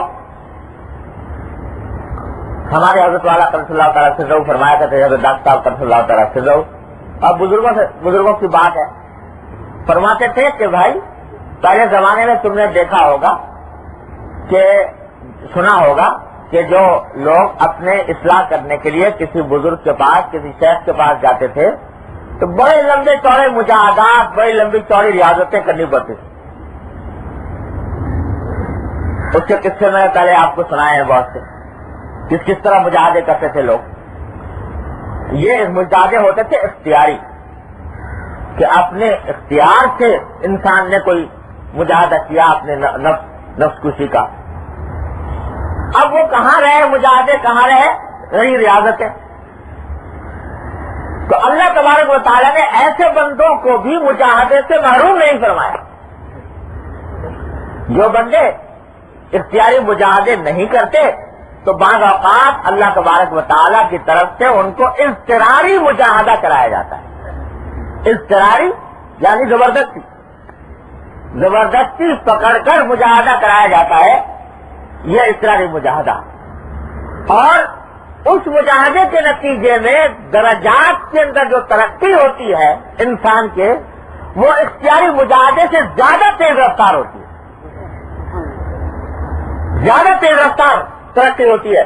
ہمارے حضرت والا قدس اللہ تعالیٰ سرہ فرمایا کرتے حضرت ڈاکٹر صاحب قدس اللہ تعالیٰ سرہ، اور بزرگوں کی بات ہے، فرماتے تھے کہ بھائی پہلے زمانے میں تم نے دیکھا ہوگا کہ سنا ہوگا کہ جو لوگ اپنے اصلاح کرنے کے لیے کسی بزرگ کے پاس، کسی شیخ کے پاس جاتے تھے تو بڑے لمبے چوڑے مجاہدات، بڑی لمبی چوڑی ریاضتیں کرنی پڑتی تھی۔ اس کے قصے میں پہلے آپ کو سنائے ہیں بہت سے، کس طرح مجاہدے کرتے تھے لوگ۔ یہ مجاہدے ہوتے تھے اختیاری، کہ اپنے اختیار سے انسان نے کوئی مجاہدہ کیا اپنے نفس کشی کا۔ اب وہ کہاں رہے مجاہدے، کہاں رہی ریاضتیں؟ تو اللہ تبارک و تعالیٰ نے ایسے بندوں کو بھی مجاہدے سے محروم نہیں فرمایا۔ جو بندے اختیاری مجاہدے نہیں کرتے تو بعض اوقات اللہ تبارک و تعالیٰ کی طرف سے ان کو اضطراری مجاہدہ کرایا جاتا ہے۔ اضطراری یعنی زبردستی پکڑ کر مجاہدہ کرایا جاتا ہے، یہ اضطراری مجاہدہ۔ اور اس مجاہدے کے نتیجے میں درجات کے اندر جو ترقی ہوتی ہے انسان کے، وہ اختیاری مجاہدے سے زیادہ تیز رفتار ہوتی ہے، زیادہ تیز رفتار ترقی ہوتی ہے۔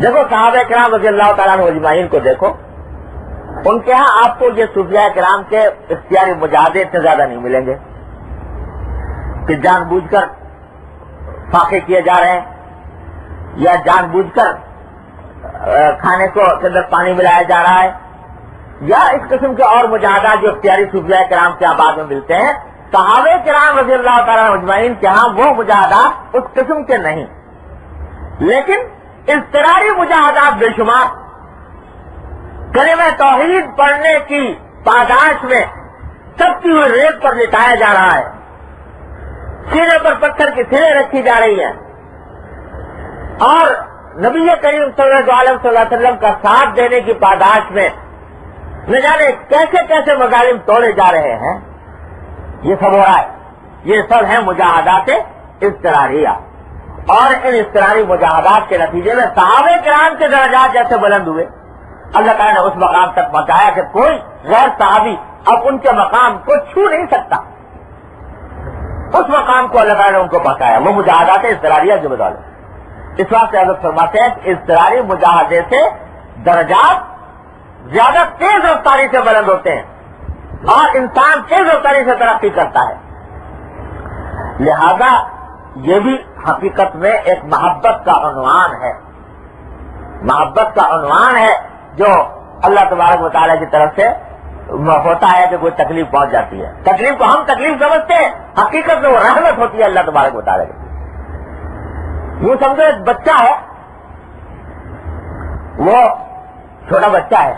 دیکھو صحابہ کرام رضی اللہ تعالیٰ عنہ اجمعین کو دیکھو، ان کے ہاں آپ کو یہ صوفیاء کرام کے اختیاری مجاہدے سے زیادہ نہیں ملیں گے کہ جان بوجھ کر فاقے کیے جا رہے ہیں، یا جان بوجھ کر کھانے کو کے اندر پانی ملایا جا رہا ہے، یا اس قسم کے اور مجاہدات جو اختیاری صوفیاء کرام کے بعد میں ملتے ہیں۔ صحابہ کرام رضی اللہ تعالیٰ اجمعین کے ہاں وہ مجاہدات اس قسم کے نہیں، لیکن اضطراری مجاہدات بے شمار۔ کلمہ توحید پڑھنے کی پاداش میں سبتی ہوئی ریت پر لٹایا جا رہا ہے، سینے پر پتھر کی سریں رکھی جا رہی ہیں، اور نبی کریم صلی اللہ علیہ وسلم کا ساتھ دینے کی پاداش میں نہ جانے کیسے کیسے مظالم توڑے جا رہے ہیں. یہ سب ہو رہا ہے. یہ سب ہیں مجاہدات اضطراریہ. اور ان اضطراری مجاہدات کے نتیجے میں صحابہ کرام کے درجات جیسے بلند ہوئے. اللہ تعالیٰ نے اس مقام تک پہنچایا کہ کوئی غیر صحابی اب ان کے مقام کو چھو نہیں سکتا. اس مقام کو اللہ تعالیٰ نے ان کو پہنچایا، وہ مجاہدات اضطراریہ کی بدولت. اس واسطے حضرت فرماتے ہیں کہ اضطراری مجاہدے سے درجات زیادہ تیز رفتاری سے بلند ہوتے ہیں اور انسان تیز رفتاری سے ترقی کرتا ہے. لہذا یہ بھی حقیقت میں ایک محبت کا عنوان ہے. محبت کا عنوان ہے جو اللہ تبارک و تعالیٰ کی طرف سے ہوتا ہے کہ کوئی تکلیف پہنچ جاتی ہے. تکلیف کو ہم تکلیف سمجھتے ہیں، حقیقت میں وہ رحمت ہوتی ہے اللہ تبارک و تعالیٰ کی. یوں سمجھو ایک بچہ ہے، وہ چھوٹا بچہ ہے،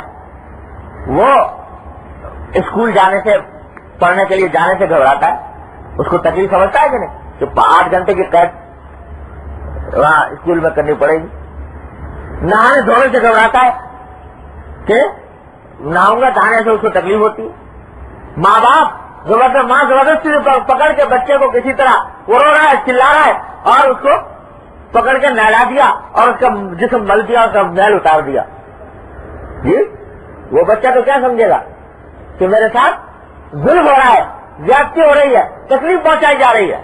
وہ اسکول جانے سے پڑھنے کے لیے جانے سے گھبراتا ہے. اس کو تکلیف سمجھتا ہے کہ نہیں کہ 8 گھنٹے کی قید وہاں اسکول میں کرنی پڑے گی. نہانے دھونے سے گھبراتا ہے کہ نہاؤں گا نہانے سے اس کو تکلیف ہوتی ہے. ماں زبردستی سے پکڑ کے بچے کو کسی طرح وہ رو رہا ہے، چلا رہا ہے اور اس کو پکڑ کے نہلا دیا اور اس کا جسم مل دیا، اس کا میل اتار دیا. جی وہ بچہ تو کیا سمجھے گا کہ میرے ساتھ ظلم ہو رہا ہے، زیادتی ہو رہی ہے، تکلیف پہنچائی جا رہی ہے.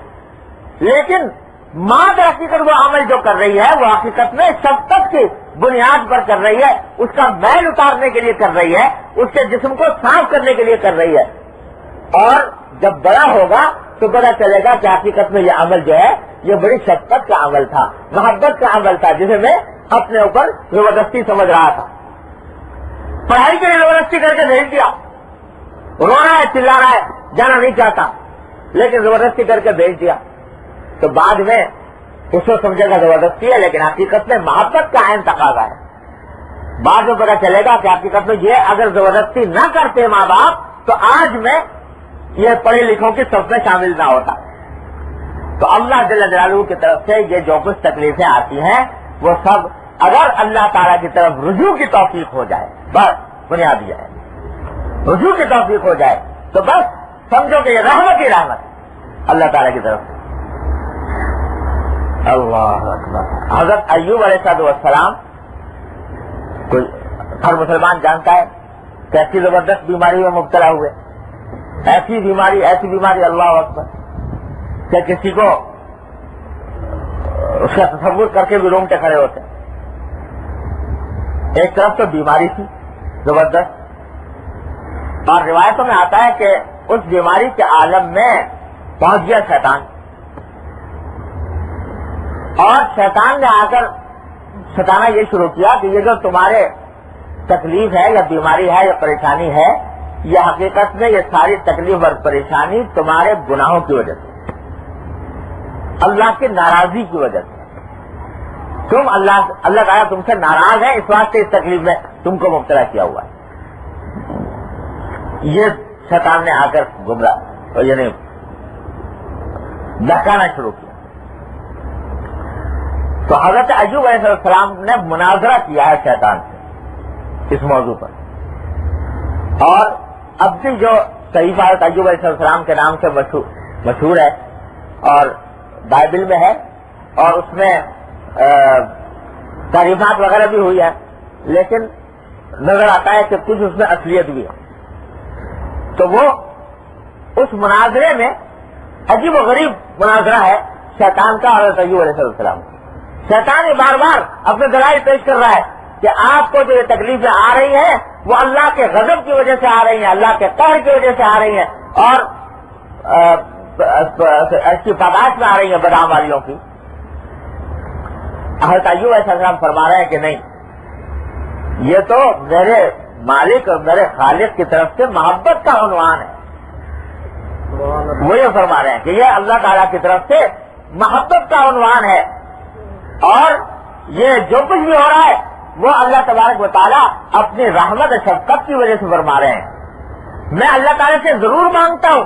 لیکن ماں در حقیقت وہ عمل جو کر رہی ہے وہ حقیقت میں شفقت کی بنیاد پر کر رہی ہے، اس کا میل اتارنے کے لیے کر رہی ہے، اس کے جسم کو صاف کرنے کے لیے کر رہی ہے. اور جب بڑا ہوگا تو پتا چلے گا کہ حقیقت میں یہ عمل جو ہے یہ بڑی شفقت کا عمل تھا، محبت کا عمل تھا، جسے میں اپنے اوپر زبردستی سمجھ رہا تھا. پڑھائی کے لیے زبردستی کر کے بھیج دیا، رو رہا ہے، چلا رہا ہے، جانا نہیں چاہتا، لیکن زبردستی کر کے بھیج دیا. تو بعد میں اس کو سمجھے گا زبردستی ہے، لیکن حقیقت میں محبت کا عین تقاضا ہے. بعد میں پتا چلے گا کہ حقیقت میں یہ اگر زبردستی نہ کرتے ماں باپ تو آج میں یہ پڑھے لکھوں کی صف میں شامل نہ ہوتا. تو اللہ جل جلالہ کی طرف سے یہ جو کچھ تکلیفیں آتی ہیں وہ سب اگر اللہ تعالیٰ کی طرف رجوع کی توفیق ہو جائے، بس بنیادی ہے، رجوع کی توفیق ہو جائے تو بس سمجھو کہ یہ رحمت ہی رحمت ہے اللہ تعالیٰ کی طرف سے. اللہ اکبر. حضرت ایوب علیہ السلام کوئی ہر مسلمان جانتا ہے کہ ایسی زبردست بیماری میں مبتلا ہوئے، ایسی بیماری اللہ اکبر کہ کسی کو اس کا تصور کر کے بھی رونگٹے کھڑے ہوتے. ایک طرف تو بیماری تھی زبردست، اور روایتوں میں آتا ہے کہ اس بیماری کے عالم میں پہنچ گیا شیطان، اور شیطان نے آ کر ستانا یہ شروع کیا کہ یہ جو تمہارے تکلیف ہے یا بیماری ہے یا پریشانی ہے، یہ حقیقت میں یہ ساری تکلیف اور پریشانی تمہارے گناہوں کی وجہ سے، اللہ کی ناراضی کی وجہ سے. تم اللہ تعالیٰ تم سے ناراض ہے، اس واسطے اس تکلیف میں تم کو مبتلا کیا ہوا ہے. یہ شیطان نے آ کر گمراہ یعنی بہکانا شروع کیا. تو حضرت ایوب علیہ السلام نے مناظرہ کیا ہے شیطان سے اس موضوع پر. اور اب بھی جو صحیفہ حضرت ایوب علیہ السلام کے نام سے مشہور ہے اور بائبل میں ہے، اور اس میں تعریفات وغیرہ بھی ہوئی ہے، لیکن نظر آتا ہے کہ کچھ اس میں اصلیت بھی ہے. تو وہ اس مناظرے میں عجیب و غریب مناظرہ ہے شیطان کا حضرت ایوب علیہ السلام. شیطان یہ بار بار اپنے دلائل پیش کر رہا ہے کہ آپ کو جو یہ تکلیفیں آ رہی ہیں وہ اللہ کے غضب کی وجہ سے آ رہی ہیں، اللہ کے قہر کی وجہ سے آ رہی ہیں، اور اس کی پاداش میں آ رہی ہیں بدعمالیوں کی. حضرت ایوب علیہ السلام فرما رہے ہیں کہ نہیں، یہ تو میرے مالک اور میرے خالق کی طرف سے محبت کا عنوان ہے. وہ یہ فرما رہے ہیں کہ یہ اللہ تعالیٰ کی طرف سے محبت کا عنوان ہے، اور یہ جو کچھ بھی ہو رہا ہے وہ اللہ تبارک و تعالیٰ اپنی رحمت و شفقت کی وجہ سے فرما رہے ہیں. میں اللہ تعالیٰ سے ضرور مانگتا ہوں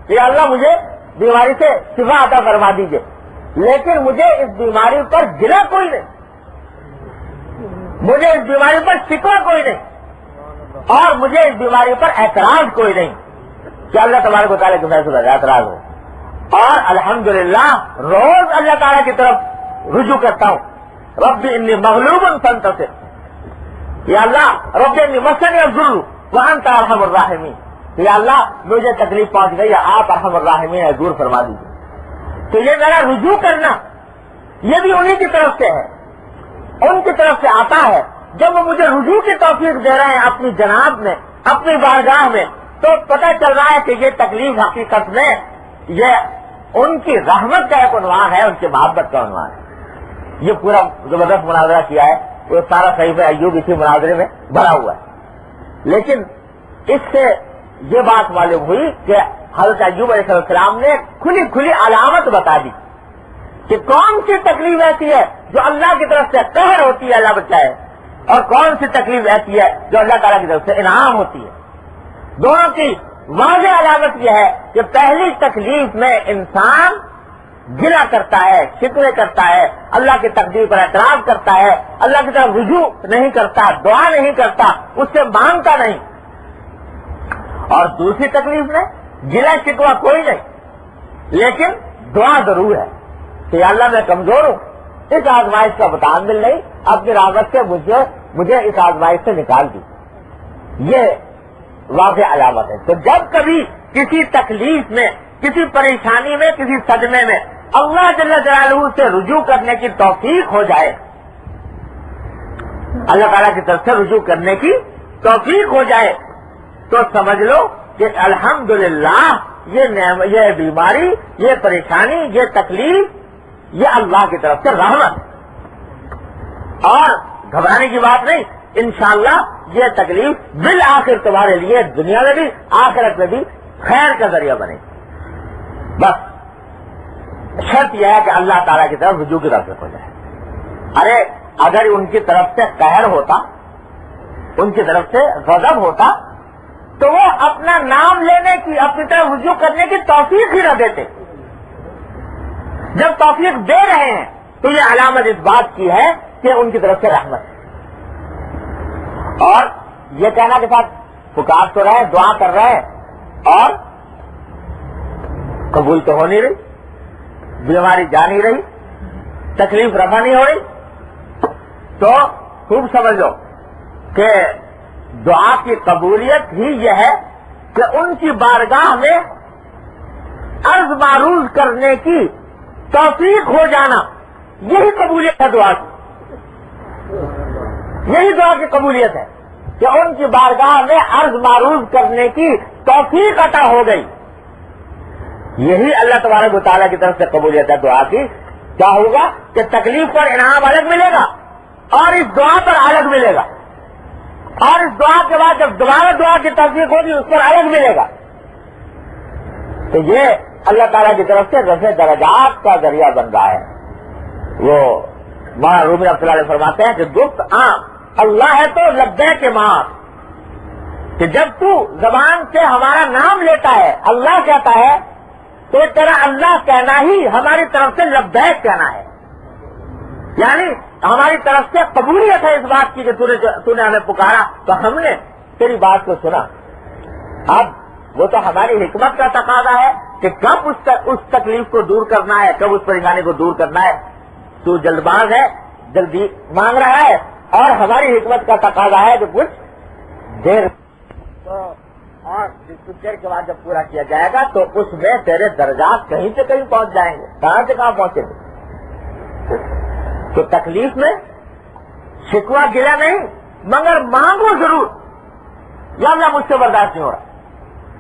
کہ اللہ مجھے بیماری سے شفا عطا فرما دیجیے، لیکن مجھے اس بیماری پر گلا کوئی نہیں، مجھے اس بیماری پر شکوہ کوئی نہیں، اور مجھے اس بیماری پر اعتراض کوئی نہیں کہ اللہ تبارک و تعالیٰ کے فیصلے پر اعتراض ہو۔ اور الحمدللہ روز اللہ تعالیٰ کی طرف رجوع کرتا ہوں، رب انی مغلوب فانتصر، یا اللہ رب انی مسنی الضر وانت ارحم الراحمین، یا اللہ مجھے تکلیف پہنچ گئی، آپ ارحم الراحمین ہے، دور فرما دیجیے۔ تو یہ میرا رجوع کرنا یہ بھی انہی کی طرف سے ہے، ان کی طرف سے آتا ہے۔ جب وہ مجھے رجوع کی توفیق دے رہے ہیں اپنی جناب میں، اپنی بارگاہ میں، تو پتہ چل رہا ہے کہ یہ تکلیف حقیقت میں یہ ان کی رحمت کا ایک عنوان ہے، ان کی محبت کا عنوان ہے۔ یہ پورا زبردست مناظرہ کیا ہے، وہ سارا صحیفہ ایوب اسی مناظرے میں بھرا ہوا ہے۔ لیکن اس سے یہ بات معلوم ہوئی کہ حضرت ایوب علیہ السلام نے کھلی کھلی علامت بتا دی کہ کون سی تکلیف ایسی ہے جو اللہ کی طرف سے قہر ہوتی ہے، اللہ بچائے، اور کون سی تکلیف ایسی ہے جو اللہ تعالیٰ کی طرف سے انعام ہوتی ہے۔ دونوں کی واضح علامت یہ ہے کہ پہلی تکلیف میں انسان گلا کرتا ہے، شکوے کرتا ہے، اللہ کی تقدیر پر اعتراض کرتا ہے، اللہ کی طرف رجوع نہیں کرتا، دعا نہیں کرتا، اس سے مانگتا نہیں۔ اور دوسری تکلیف میں گلا شکوہ کوئی نہیں، لیکن دعا ضرور ہے کہ یا اللہ میں کمزور ہوں، اس آزمائش کا متحمل نہیں، اپنی رحمت سے مجھے اس آزمائش سے نکال دی۔ یہ واضح علامت ہے۔ تو جب کبھی کسی تکلیف میں، کسی پریشانی میں، کسی صدمے میں اللہ جل جلالہ سے رجوع کرنے کی توفیق ہو جائے، اللہ تعالیٰ کی طرف سے رجوع کرنے کی توفیق ہو جائے، تو سمجھ لو کہ الحمدللہ یہ بیماری، یہ پریشانی، یہ تکلیف، یہ اللہ کی طرف سے رحمت، اور گھبرانے کی بات نہیں۔ انشاءاللہ یہ تکلیف بالآخر تمہارے لیے دنیا میں بھی آخرت میں بھی خیر کا ذریعہ بنے گی۔ بس شرط یہ ہے کہ اللہ تعالیٰ کی طرف رجوع کی طرف سے ہو جائے۔ ارے اگر ان کی طرف سے قہر ہوتا، ان کی طرف سے غضب ہوتا، تو وہ اپنا نام لینے کی، اپنی طرف رجوع کرنے کی توفیق ہی نہ دیتے۔ جب توفیق دے رہے ہیں تو یہ علامت اس بات کی ہے کہ ان کی طرف سے رحمت ہے۔ اور یہ کہنا کے ساتھ پکار تو رہے، دعا کر رہے ہیں، اور قبول تو ہو نہیں رہی، بیماری جا نہیں رہی، تکلیف رفع نہیں ہو رہی، تو خوب سمجھ لو کہ دعا کی قبولیت ہی یہ ہے کہ ان کی بارگاہ میں عرض معروض کرنے کی توفیق ہو جانا، یہی قبولیت ہے دعا کی، یہی دعا کی قبولیت ہے کہ ان کی بارگاہ میں عرض معروض کرنے کی توفیق عطا ہو گئی۔ یہی اللہ تبارک و تعالیٰ کی طرف سے قبولیت ہے دعا کی۔ کیا ہوگا کہ تکلیف پر انعام الگ ملے گا، اور اس دعا پر الگ ملے گا، اور اس دعا کے بعد جب دوبارہ دعا کی توفیق ہوگی اس پر الگ ملے گا۔ تو یہ اللہ تعالیٰ کی طرف سے رفع درجات کا ذریعہ بن رہا ہے۔ وہ مولانا رومی رحمۃ اللہ علیہ فرماتے ہیں کہ گفت عام اللہ ہے تو لبیک کے ماں، کہ جب تو زبان سے ہمارا نام لیتا ہے، اللہ کہتا ہے، تو تیرا اللہ کہنا ہی ہماری طرف سے لبیک کہنا ہے، یعنی ہماری طرف سے قبولیت ہے اس بات کی کہ تو نے ہمیں پکارا تو ہم نے تیری بات کو سنا۔ اب وہ تو ہماری حکمت کا تقاضا ہے کہ کب اس تکلیف کو دور کرنا ہے، کب اس پریشانی کو دور کرنا ہے۔ تو جلد باز ہے، جلدی مانگ رہا ہے، اور ہماری حکمت کا تقاضا ہے کہ کچھ دیر، تو اور کچھ دیر کے بعد جب پورا کیا جائے گا تو اس میں تیرے درجات کہیں سے کہیں پہنچ جائیں گے، کہاں سے کہاں پہنچیں گے۔ تو تکلیف میں شکوہ گلا نہیں، مگر مانگو ضرور، یا اللہ مجھ سے برداشت نہیں ہو رہا،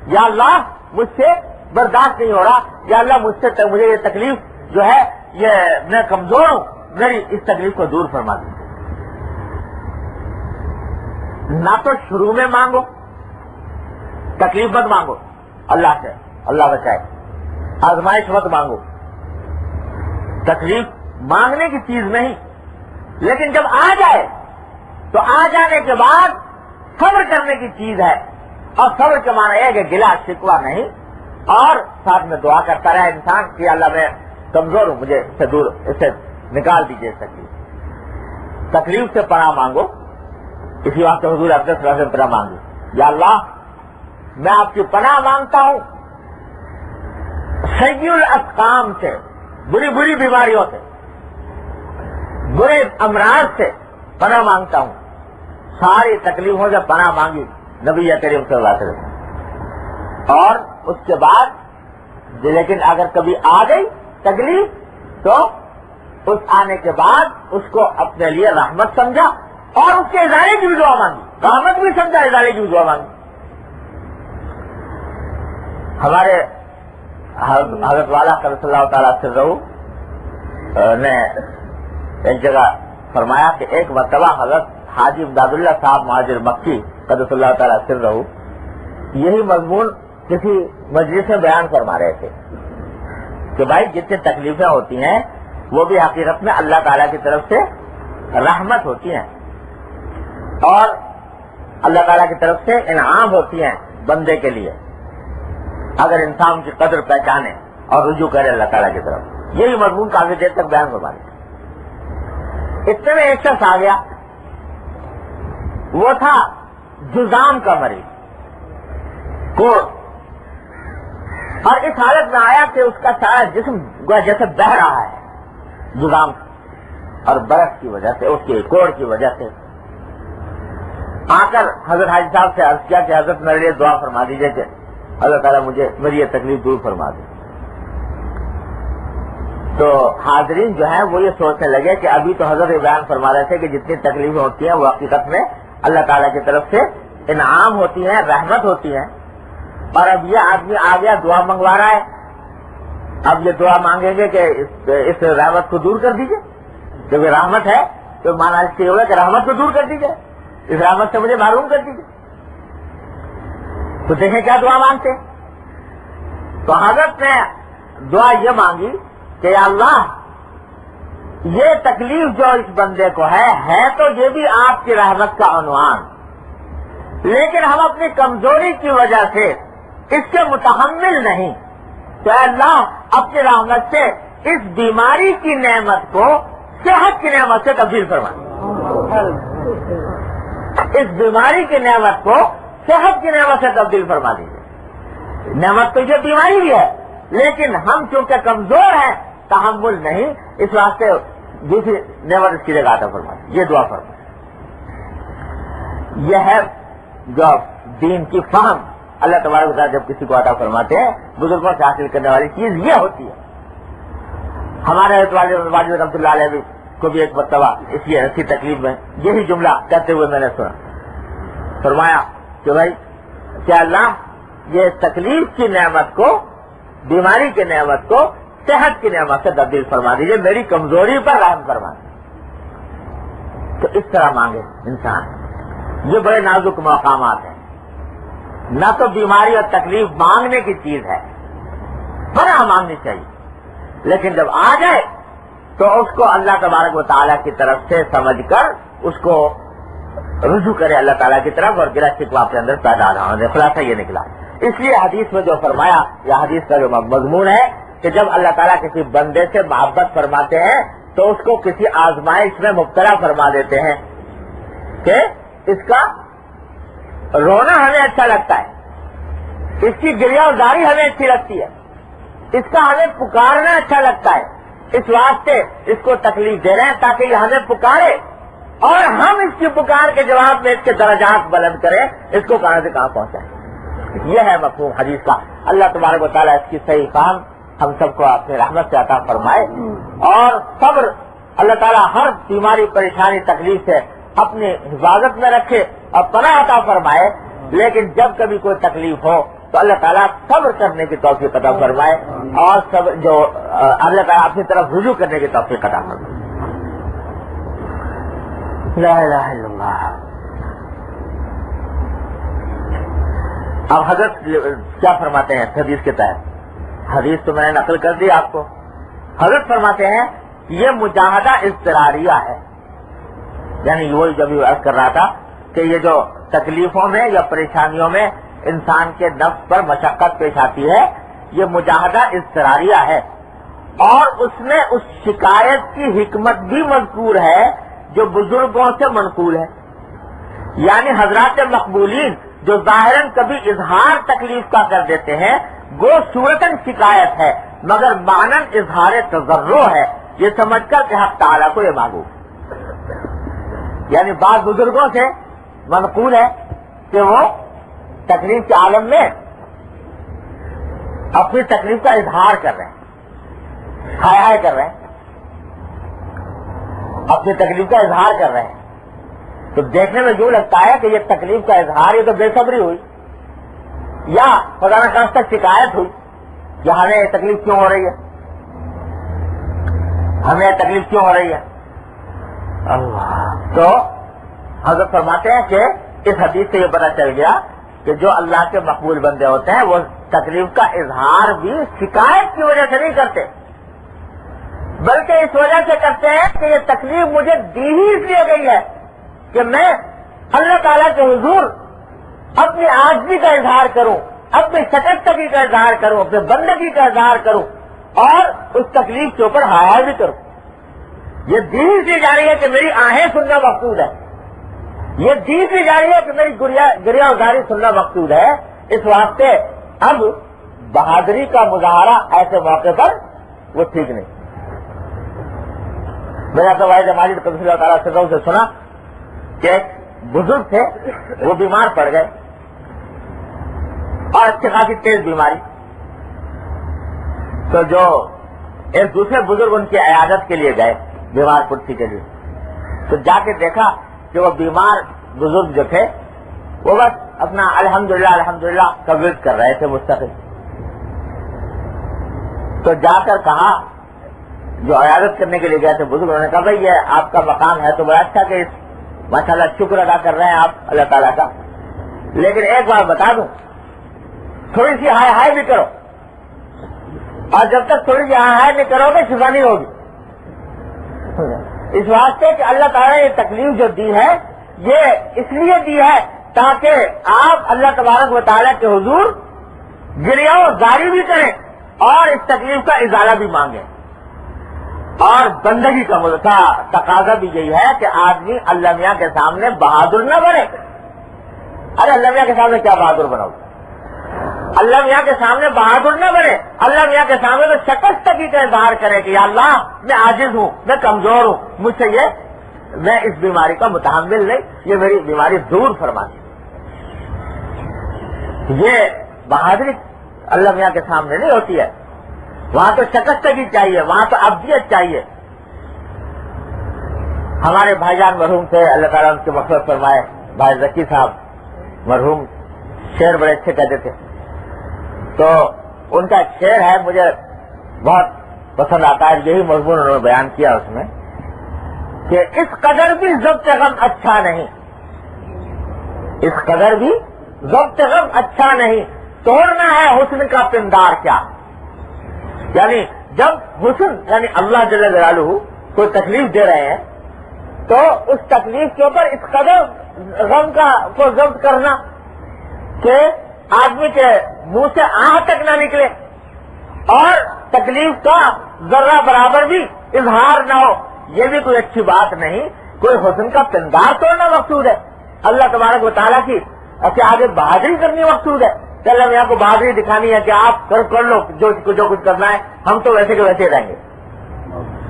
یا اللہ مجھ سے برداشت نہیں ہو رہا، یا اللہ مجھے یہ تکلیف جو ہے یہ میں کمزور ہوں، میری اس تکلیف کو دور فرما دیجیے۔ نہ تو شروع میں مانگو، تکلیف مت مانگو اللہ سے، اللہ بچائے، آزمائش مت مانگو، تکلیف مانگنے کی چیز نہیں، لیکن جب آ جائے تو آ جانے کے بعد صبر کرنے کی چیز ہے، اور صبر کے معنی ہے کہ گلا شکوہ نہیں، اور ساتھ میں دعا کرتا رہے انسان کہ اللہ میں کمزور ہوں، مجھے اس سے دور، اس سے نکال دیجیے تکلیف، تکلیف سے پناہ مانگو. اسی واسطے حضور اقدس صلی اللہ علیہ وسلم پناہ مانگی، یا اللہ میں آپ کی پناہ مانگتا ہوں سیء الاسقام سے، بری بری بیماریوں سے، برے امراض سے پناہ مانگتا ہوں. ساری تکلیفوں سے پناہ مانگی نبی کریم صلی اللہ علیہ وسلم. اور اس کے بعد لیکن اگر کبھی آ گئی تکلیف تو اس آنے کے بعد اس کو اپنے لیے رحمت سمجھا اور اس کے ازالے کی بھی دعا مانگی، رحمت بھی سمجھا، ازالے کی بھی دعا مانگی. ہمارے حضرت والا صلی اللہ تعالیٰ سرہ نے ایک جگہ فرمایا کہ ایک مرتبہ حضرت حاجی امداد اللہ صاحب مہاجر مکی قدس اللہ تعالیٰ سرہ یہی مضمون کسی مجلس میں بیان فرما رہے تھے کہ بھائی جتنی تکلیفیں ہوتی ہیں وہ بھی حقیقت میں اللہ تعالیٰ کی طرف سے رحمت ہوتی ہیں اور اللہ تعالیٰ کی طرف سے انعام ہوتی ہیں بندے کے لیے، اگر انسان کی قدر پہچانے اور رجوع کرے اللہ تعالیٰ کی طرف. یہی مضمون کافی دیر تک بیان فرما رہے تھے. اتنے میں ایک شخص آ گیا، وہ تھا جذام کا مریض، کوڑ، اور اس حالت میں آیا کہ اس کا سارا جسم جیسے بہہ رہا ہے جذام اور برف کی وجہ سے، اس کے کوڑ کی وجہ سے. آ کر حضرت حاجی صاحب سے عرض کیا کہ حضرت میرے لیے دعا فرما دیجیے کہ اللہ تعالیٰ مجھے میری یہ تکلیف دور فرما دے. تو حاضرین جو ہیں وہ یہ سوچنے لگے کہ ابھی تو حضرت بیان فرما رہے تھے کہ جتنی تکلیفیں ہوتی ہیں وہ حقیقت میں اللہ تعالیٰ کی طرف سے انعام ہوتی ہیں، رحمت ہوتی ہیں، اور اب یہ آدمی آ گیا دعا منگوا رہا ہے. اب یہ دعا مانگیں گے کہ اس رحمت کو دور کر دیجیے، جب یہ رحمت ہے تو مانا اس یہ ہوگا کہ رحمت کو دور کر دیجیے، اس رحمت سے مجھے معروم کر دیجیے. تو دیکھیں کیا دعا مانگتے. تو حضرت نے دعا یہ مانگی کہ یا اللہ یہ تکلیف جو اس بندے کو ہے تو یہ بھی آپ کی رحمت کا عنوان، لیکن ہم اپنی کمزوری کی وجہ سے اس کے متحمل نہیں. تو اے اللہ اپنی رحمت سے اس بیماری کی نعمت کو صحت کی نعمت سے تبدیل فرما، اس بیماری کی نعمت کو صحت کی نعمت سے تبدیل فرما دیجیے. نعمت تو یہ بیماری بھی ہے لیکن ہم چونکہ کمزور ہیں، تحمل نہیں، اس واسطے دوسری نعمت اس کی جگہ عطا فرما دیجیے. یہ دعا فرما. یہ ہے جو دین کی فہم اللہ تبارک و تعالیٰ جب کسی کو عطا فرماتے ہیں، بزرگوں سے حاصل کرنے والی چیز یہ ہوتی ہے. ہمارے واجد رحمۃ اللہ علیہ کو بھی ایک مرتبہ اسی تکلیف میں یہی جملہ کہتے ہوئے میں نے سنا، فرمایا کہ بھائی کیا اللہ یہ تکلیف کی نعمت کو، بیماری کی نعمت کو صحت کی نعمت سے تبدیل فرما دیجیے، میری کمزوری پر رحم فرما دیجیے. تو اس طرح مانگے انسان. یہ بڑے نازک مقامات ہیں. نہ تو بیماری اور تکلیف مانگنے کی چیز ہے، پناہ مانگنی چاہیے، لیکن جب آ جائے تو اس کو اللہ تبارک و تعالیٰ کی طرف سے سمجھ کر اس کو رجوع کرے اللہ تعالیٰ کی طرف، اور گرہ شکوہ اپنے اندر پیدا نہ ہونے. خلاصہ یہ نکلا. اس لیے حدیث میں جو فرمایا، یا حدیث کا جو مضمون ہے کہ جب اللہ تعالیٰ کسی بندے سے محبت فرماتے ہیں تو اس کو کسی آزمائش میں مبتلا فرما دیتے ہیں کہ اس کا رونا ہمیں اچھا لگتا ہے، اس کی گریہ داری ہمیں اچھی لگتی ہے، اس کا ہمیں پکارنا اچھا لگتا ہے، اس واسطے اس کو تکلیف دے رہے ہیں تاکہ یہ ہمیں پکارے اور ہم اس کی پکار کے جواب میں اس کے درجات بلند کریں، اس کو کہاں سے کہاں پہنچائیں. یہ ہے مفہوم حدیث کا. اللہ تبارک و تعالیٰ اس کی صحیح فہم ہم سب کو اپنی رحمت سے عطا فرمائے، اور صبر اللہ تعالیٰ ہر بیماری پریشانی تکلیف سے اپنی حفاظت میں رکھے اور پناہ عطا فرمائے. لیکن جب کبھی کوئی تکلیف ہو تو اللہ تعالیٰ صبر کرنے کی توفیق عطا فرمائے اور صبر جو اللہ تعالیٰ اپنی طرف رجوع کرنے کی توفیق عطا فرمائے. لا الہ الا اللہ. اب حضرت کیا فرماتے ہیں حدیث کے تحت؟ حدیث تو میں نے نقل کر دی آپ کو. حضرت فرماتے ہیں یہ مجاہدہ اضطراریہ ہے، یعنی وہی جب یہ عرض کر رہا تھا کہ یہ جو تکلیفوں میں یا پریشانیوں میں انسان کے نفس پر مشقت پیش آتی ہے، یہ مجاہدہ اضطراریہ ہے. اور اس میں اس شکایت کی حکمت بھی مذکور ہے جو بزرگوں سے منقول ہے. یعنی حضرات مقبولین جو ظاہراً کبھی اظہار تکلیف کا کر دیتے ہیں وہ صورتاً شکایت ہے مگر معناً اظہار تضرع ہے، یہ سمجھ کر کہ حق تعالیٰ کو یہ معلوم. یعنی بعض بزرگوں سے منقول ہے کہ وہ تکلیف کے عالم میں اپنی تکلیف کا اظہار کر رہے ہیں، ہائے ہائے کر رہے ہیں، اپنی تکلیف کا اظہار کر رہے ہیں. تو دیکھنے میں یوں لگتا ہے کہ یہ تکلیف کا اظہار یہ تو بے صبری ہوئی یا خدا نخواستہ شکایت ہوئی کہ ہمیں یہ تکلیف کیوں ہو رہی ہے، ہمیں یہ تکلیف کیوں ہو رہی ہے. تو حضرت فرماتے ہیں کہ اس حدیث سے یہ پتہ چل گیا کہ جو اللہ کے مقبول بندے ہوتے ہیں وہ تکلیف کا اظہار بھی شکایت کی وجہ سے نہیں کرتے بلکہ اس وجہ سے کرتے ہیں کہ یہ تکلیف مجھے دی ہی اس لیے گئی ہے کہ میں اللہ تعالیٰ کے حضور اپنی عاجزی کا اظہار کروں، اپنی شکستگی کا اظہار کروں، اپنے بندگی کا اظہار کروں اور اس تکلیف کے اوپر ہائے بھی کروں. یہ دین سے جا رہی ہے کہ میری آہیں سننا مقصود ہے، یہ دین سے جا رہی ہے کہ میری گریا ازاری سننا مقصود ہے. اس واسطے اب بہادری کا مظاہرہ ایسے موقع پر وہ ٹھیک نہیں. میرا تو واحد ماجد قدس اللہ تعالیٰ سے سنا کہ ایک بزرگ تھے، وہ بیمار پڑ گئے اور اچھی خاصی تیز بیماری. تو جو ایک دوسرے بزرگ ان کی عیادت کے لیے گئے بیمار پرسی کے لیے، تو جا کے دیکھا کہ وہ بیمار بزرگ جو تھے وہ بس اپنا الحمدللہ الحمدللہ کا ورد کر رہے تھے مستقل. تو جا کر کہا، جو عیادت کرنے کے لیے گئے تھے بزرگ، انہوں نے کہا بھائی یہ آپ کا مقام ہے تو بڑا اچھا کہ ماشاءاللہ شکر ادا کر رہے ہیں آپ اللہ تعالیٰ کا، لیکن ایک بار بتا دوں تھوڑی سی ہائے ہائے بھی کرو، اور جب تک تھوڑی سی ہائے ہائے نہیں کرو گے شفا نہیں ہوگی. اس واسطے کہ اللہ تعالیٰ نے یہ تکلیف جو دی ہے یہ اس لیے دی ہے تاکہ آپ اللہ تبارک و تعالیٰ کے حضور گریہ و زاری بھی کریں اور اس تکلیف کا ازالہ بھی مانگیں. اور بندگی کا تقاضا بھی یہی ہے کہ آدمی اللہ میاں کے سامنے بہادر نہ بنے. ارے اللہ میاں کے سامنے کیا بہادر بناؤ، اللہ میاں کے سامنے بہادر نہ بنے. اللہ میاں کے سامنے تو شکستگی کا اظہار کرے کہ یا اللہ میں عاجز ہوں، میں کمزور ہوں، مجھ سے میں اس بیماری کا متحمل نہیں، یہ میری بیماری دور فرما دی. یہ بہادری اللہ میاں کے سامنے نہیں ہوتی ہے، وہاں تو شکستگی چاہیے، وہاں تو ابدیت چاہیے. ہمارے بھائی جان مرحوم تھے، اللہ تعالیٰ ان کی مغفرت فرمائے، بھائی ذکی صاحب مرحوم شعر بڑے اچھے کہتے تھے. تو ان کا ایک شعر ہے مجھے بہت پسند آتا ہے، یہی مضمون انہوں نے بیان کیا اس میں کہ اس قدر بھی ضبط غم اچھا نہیں، اس قدر بھی ضبط غم اچھا نہیں، توڑنا ہے حسن کا پندار کیا. یعنی جب حسن یعنی اللہ جل جلالہ کوئی تکلیف دے رہے ہیں تو اس تکلیف کے اوپر اس قدر غم کو ضبط کرنا کہ آدمی کے منہ سے آہ تک نہ نکلے اور تکلیف کا ذرہ برابر بھی اظہار نہ ہو، یہ بھی کوئی اچھی بات نہیں. کوئی حسن کا پندار توڑنا مقصود ہے، اللہ تبارک و تعالیٰ کی آگے بہادری کرنی مقصود ہے. اللہ میاں کو بہادری دکھانی ہے کہ آپ کر لو جو کچھ کرنا ہے، ہم تو ویسے کے ویسے رہیں گے.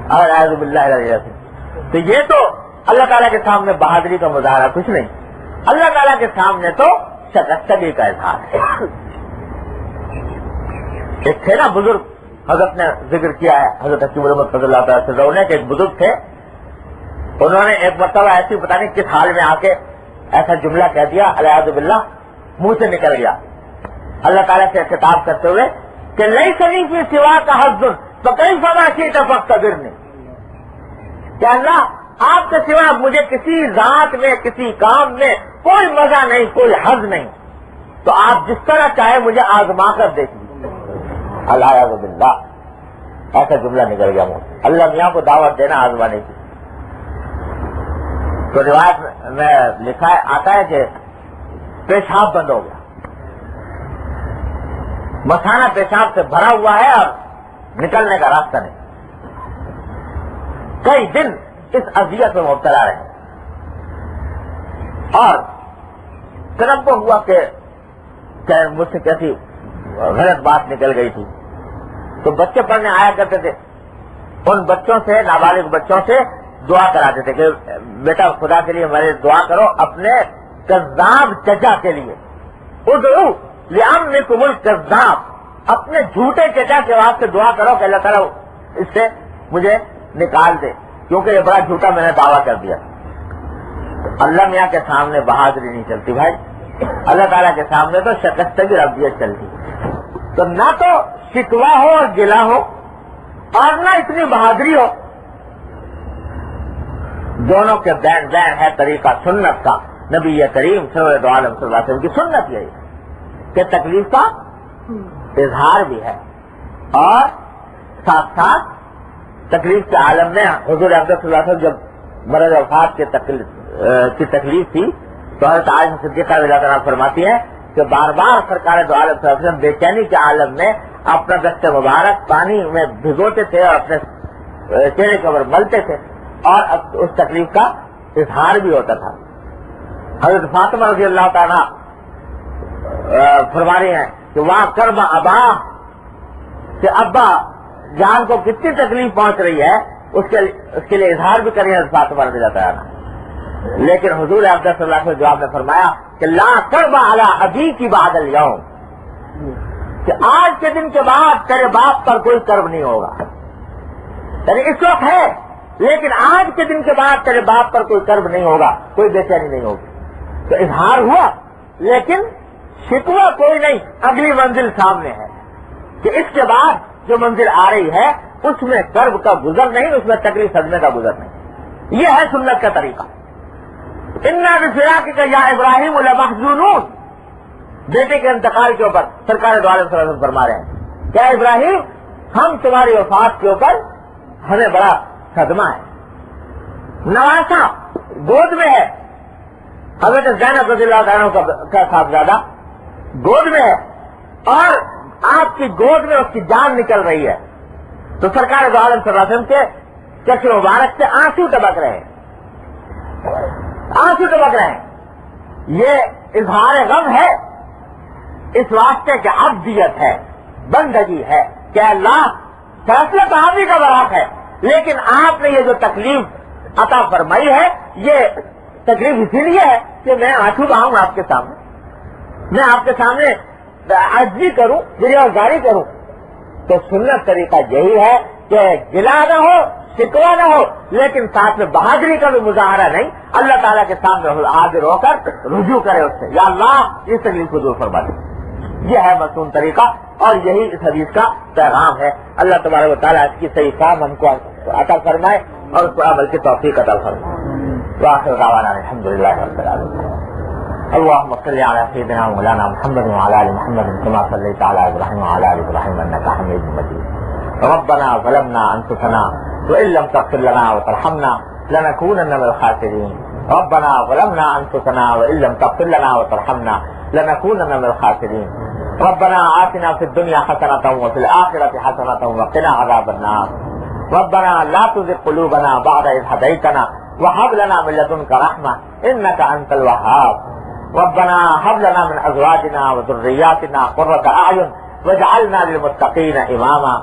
اور اعوذ باللہ العلی العظیم. تو یہ تو اللہ تعالیٰ کے سامنے بہادری کا مظاہرہ کچھ نہیں، اللہ تعالیٰ کے سامنے تو شکستگی کا اظہار ہے. ایک تھے نا بزرگ، حضرت نے ذکر کیا ہے، حضرت حکیم محمد فضل اللہ تعالیٰ سے رونے کے ایک بزرگ تھے. انہوں نے ایک مرتبہ ایسی پتہ نہیں کس حال میں آ کے ایسا جملہ کہہ دیا، الیاذ باللہ، منہ سے نکل گیا اللہ تعالیٰ سے خطاب کرتے ہوئے کہ لیس لی فی سوا کا حظ فکیف ما شئت فاقتدرنی، کہ اللہ آپ کے سوا مجھے کسی ذات میں کسی کام میں کوئی مزہ نہیں، کوئی حظ نہیں، تو آپ جس طرح چاہے مجھے آزما کر دیکھیے. الیاذ باللہ، ایسا جملہ نکل گیا منہ سے. اللہ میاں کو دعوت دینا آزمانے کی. تو روایت میں لکھا ہے آتا ہے کہ پیشاب بند ہو گیا، مثانہ پیشاب سے بھرا ہوا ہے اور نکلنے کا راستہ نہیں. کئی دن اس اذیت میں مبتلا رہے اور تنبہ ہوا کہ مجھ سے کیسی غلط بات نکل گئی تھی. تو بچے پڑھنے آیا کرتے تھے, ان بچوں سے, نابالغ بچوں سے دعا کراتے تھے کہ بیٹا خدا کے لیے میرے دعا کرو اپنے کذاب چچا کے لیے. ادعو لعمکم الکذاب, اپنے جھوٹے چچا کے واسطے دعا کرو کہ اللہ تعالیٰ اس سے مجھے نکال دے, کیونکہ یہ بڑا جھوٹا میں نے دعویٰ کر دیا. اللہ میاں کے سامنے بہادری نہیں چلتی بھائی, اللہ تعالیٰ کے سامنے تو شکستگی ربیت چلتی. تو نہ تو شکوہ ہو اور گلا ہو اور نہ اتنی بہادری ہو, دونوں کے بین بین ہے طریقہ سنت کا. نبی کریم صلی اللہ علیہ وسلم کی سنت یہی کہ تکلیف کا اظہار بھی ہے اور ساتھ ساتھ تکلیف کے عالم میں حضور اقدس صلی اللہ علیہ وسلم جب مرض وفات کی تکلیف تھی تو حضرت عائشہ صدیقہ رضی اللہ عنہا فرماتی ہے کہ بار بار سرکار دو عالم صلی اللہ علیہ وسلم بے چینی کے عالم میں اپنا دست مبارک پانی میں بھگوتے تھے اور اپنے چہرے کے اوپر ملتے تھے اور اس تکلیف کا اظہار بھی ہوتا تھا. حضرت فاطمہ رضی اللہ تعالیٰ فرما رہی ہیں کہ وہاں کرب ابا, کہ ابا جان کو کتنی تکلیف پہنچ رہی ہے اس کے لیے اظہار بھی کری حضرت فاطمہ رضی اللہ تعالیٰ. لیکن حضور اقدس صلی اللہ علیہ وسلم جواب میں فرمایا کہ لا کرب علی ابیک بعد اليوم, کہ آج کے دن کے بعد تیرے باپ پر کوئی کرب نہیں ہوگا. یعنی اس وقت ہے لیکن آج کے دن کے بعد تیرے باپ پر کوئی کرب نہیں ہوگا, کوئی بے چینی نہیں ہوگی. تو اظہار ہوا لیکن شکوہ کوئی نہیں, اگلی منزل سامنے ہے کہ اس کے بعد جو منزل آ رہی ہے اس میں کرب کا گزر نہیں, اس میں تکلیف صدمے کا گزر نہیں. یہ ہے سنت کا طریقہ. انا بفراقک یا ابراہیم لمحزونون, بیٹے کے انتقال کے اوپر سرکار دو عالم صلی اللہ علیہ وسلم فرما رہے ہیں کیا ابراہیم ہم تمہاری وفات کے اوپر ہمیں بڑا صدمہ ہے. نواسا گود میں ہے, حضرت زینب رضی اللہ عنہ کا صاحبزادہ گود میں ہے اور آپ کی گود میں اس کی جان نکل رہی ہے. تو سرکار دو عالم صلی اللہ علیہ وسلم کے چشم مبارک سے آنسو ٹپک رہے ہیں, آنسو ٹپک رہے ہیں. یہ اظہار غم ہے اس واسطے کہ عبدیت ہے, بندگی ہے کہ اللہ فیصلہ تو آپ ہی کا براق ہے, لیکن آپ نے یہ جو تکلیف عطا فرمائی ہے یہ تکلیف اسی لیے ہے کہ میں آنسو بہاؤں آپ کے سامنے, میں آپ کے سامنے عجزی کروں, گریبانداری کروں. تو سنت طریقہ یہی ہے کہ گلا نہ ہو, شکوہ نہ ہو, لیکن ساتھ میں بہادری کا بھی مظاہرہ نہیں, اللہ تعالیٰ کے سامنے حاضر ہو کر رجوع کرے اس سے, یا اللہ اس تکلیف کو دور فرما دے. یہ ہے مصنون طریقہ اور یہی اس حدیث کا پیغام ہے. اللہ تبارک و تعالیٰ اس کی صحیح فہم ہم کو عطا فرمائے اور اس پر عمل کی توفیق عطا فرمائے. وآخر دعوانا الحمدللہ رب العالمین. اللهم صل على سيدنا مولانا محمد وعلى ال محمد كما صليت على ابراهيم وعلى ال ابراهيم انك حميد مجيد. ربنا ظلمنا انفسنا وان لم تغفر لنا وترحمنا لنكونن من الخاسرين. ربنا ظلمنا انفسنا وان لم تغفر لنا وترحمنا لنكونن من الخاسرين. ربنا آتنا في الدنيا حسنة وفي الآخرة حسنة وقنا عذاب النار. ربنا لا تزغ قلوبنا بعد إذ هديتنا وهب لنا من لدنك رحمة إنك أنت الوهاب. ربنا هب لنا من أزواجنا وذرياتنا قرة أعين واجعلنا للمتقين إماما.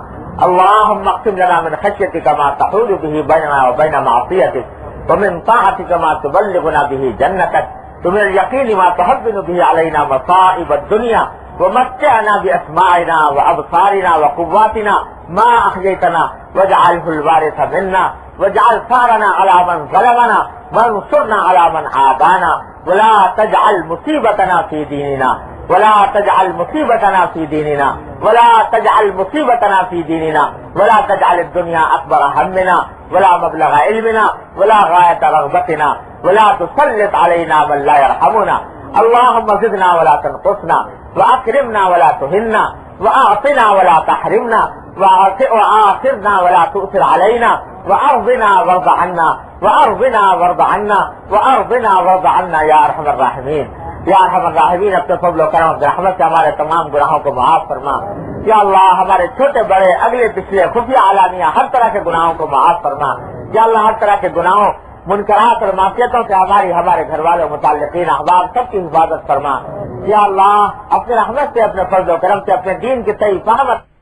اللهم اقسم لنا من خشيتك ما تحول به بيننا وبين معصيتك ومن طاعتك ما تبلغنا به جنتك ومن اليقين ما تهون به علينا مصائب الدنيا ومتعنا بأسماعنا وأبصارنا وقواتنا ما أحييتنا واجعله الوارث منا واجعل ثارنا على من ظلمنا وانصرنا على من عادانا ولا تجعل مصيبتنا في ديننا ولا تجعل مصيبتنا في ديننا ولا تجعل مصيبتنا في ديننا ولا تجعل الدنيا أكبر همنا ولا مبلغ علمنا ولا غاية رغبتنا ولا تسلط علينا من لا يرحمنا. اللهم زدنا ولا تنقصنا وأكرمنا ولا تهنا وأعطنا ولا تحرمنا وآثرنا ولا تؤثر علينا وأرضنا وارض عنا وأرضنا وارض عنا وأرضنا وارض عنا يا أرحم الراحمين. یا ارحم الراحمین اپنے فضل و کرم رحمت سے ہمارے تمام گناہوں کو معاف فرما. یا اللہ ہمارے چھوٹے بڑے اگلے پچھلے خفیہ علانیہ ہر طرح کے گناہوں کو معاف فرما. یا اللہ ہر طرح کے گناہوں منکرات اور معصیتوں سے ہمارے گھر والوں متعلقین احباب سب کی حفاظت فرما. یا اللہ اپنے رحمت سے اپنے فضل و کرم سے اپنے دین کی صحیح فہمت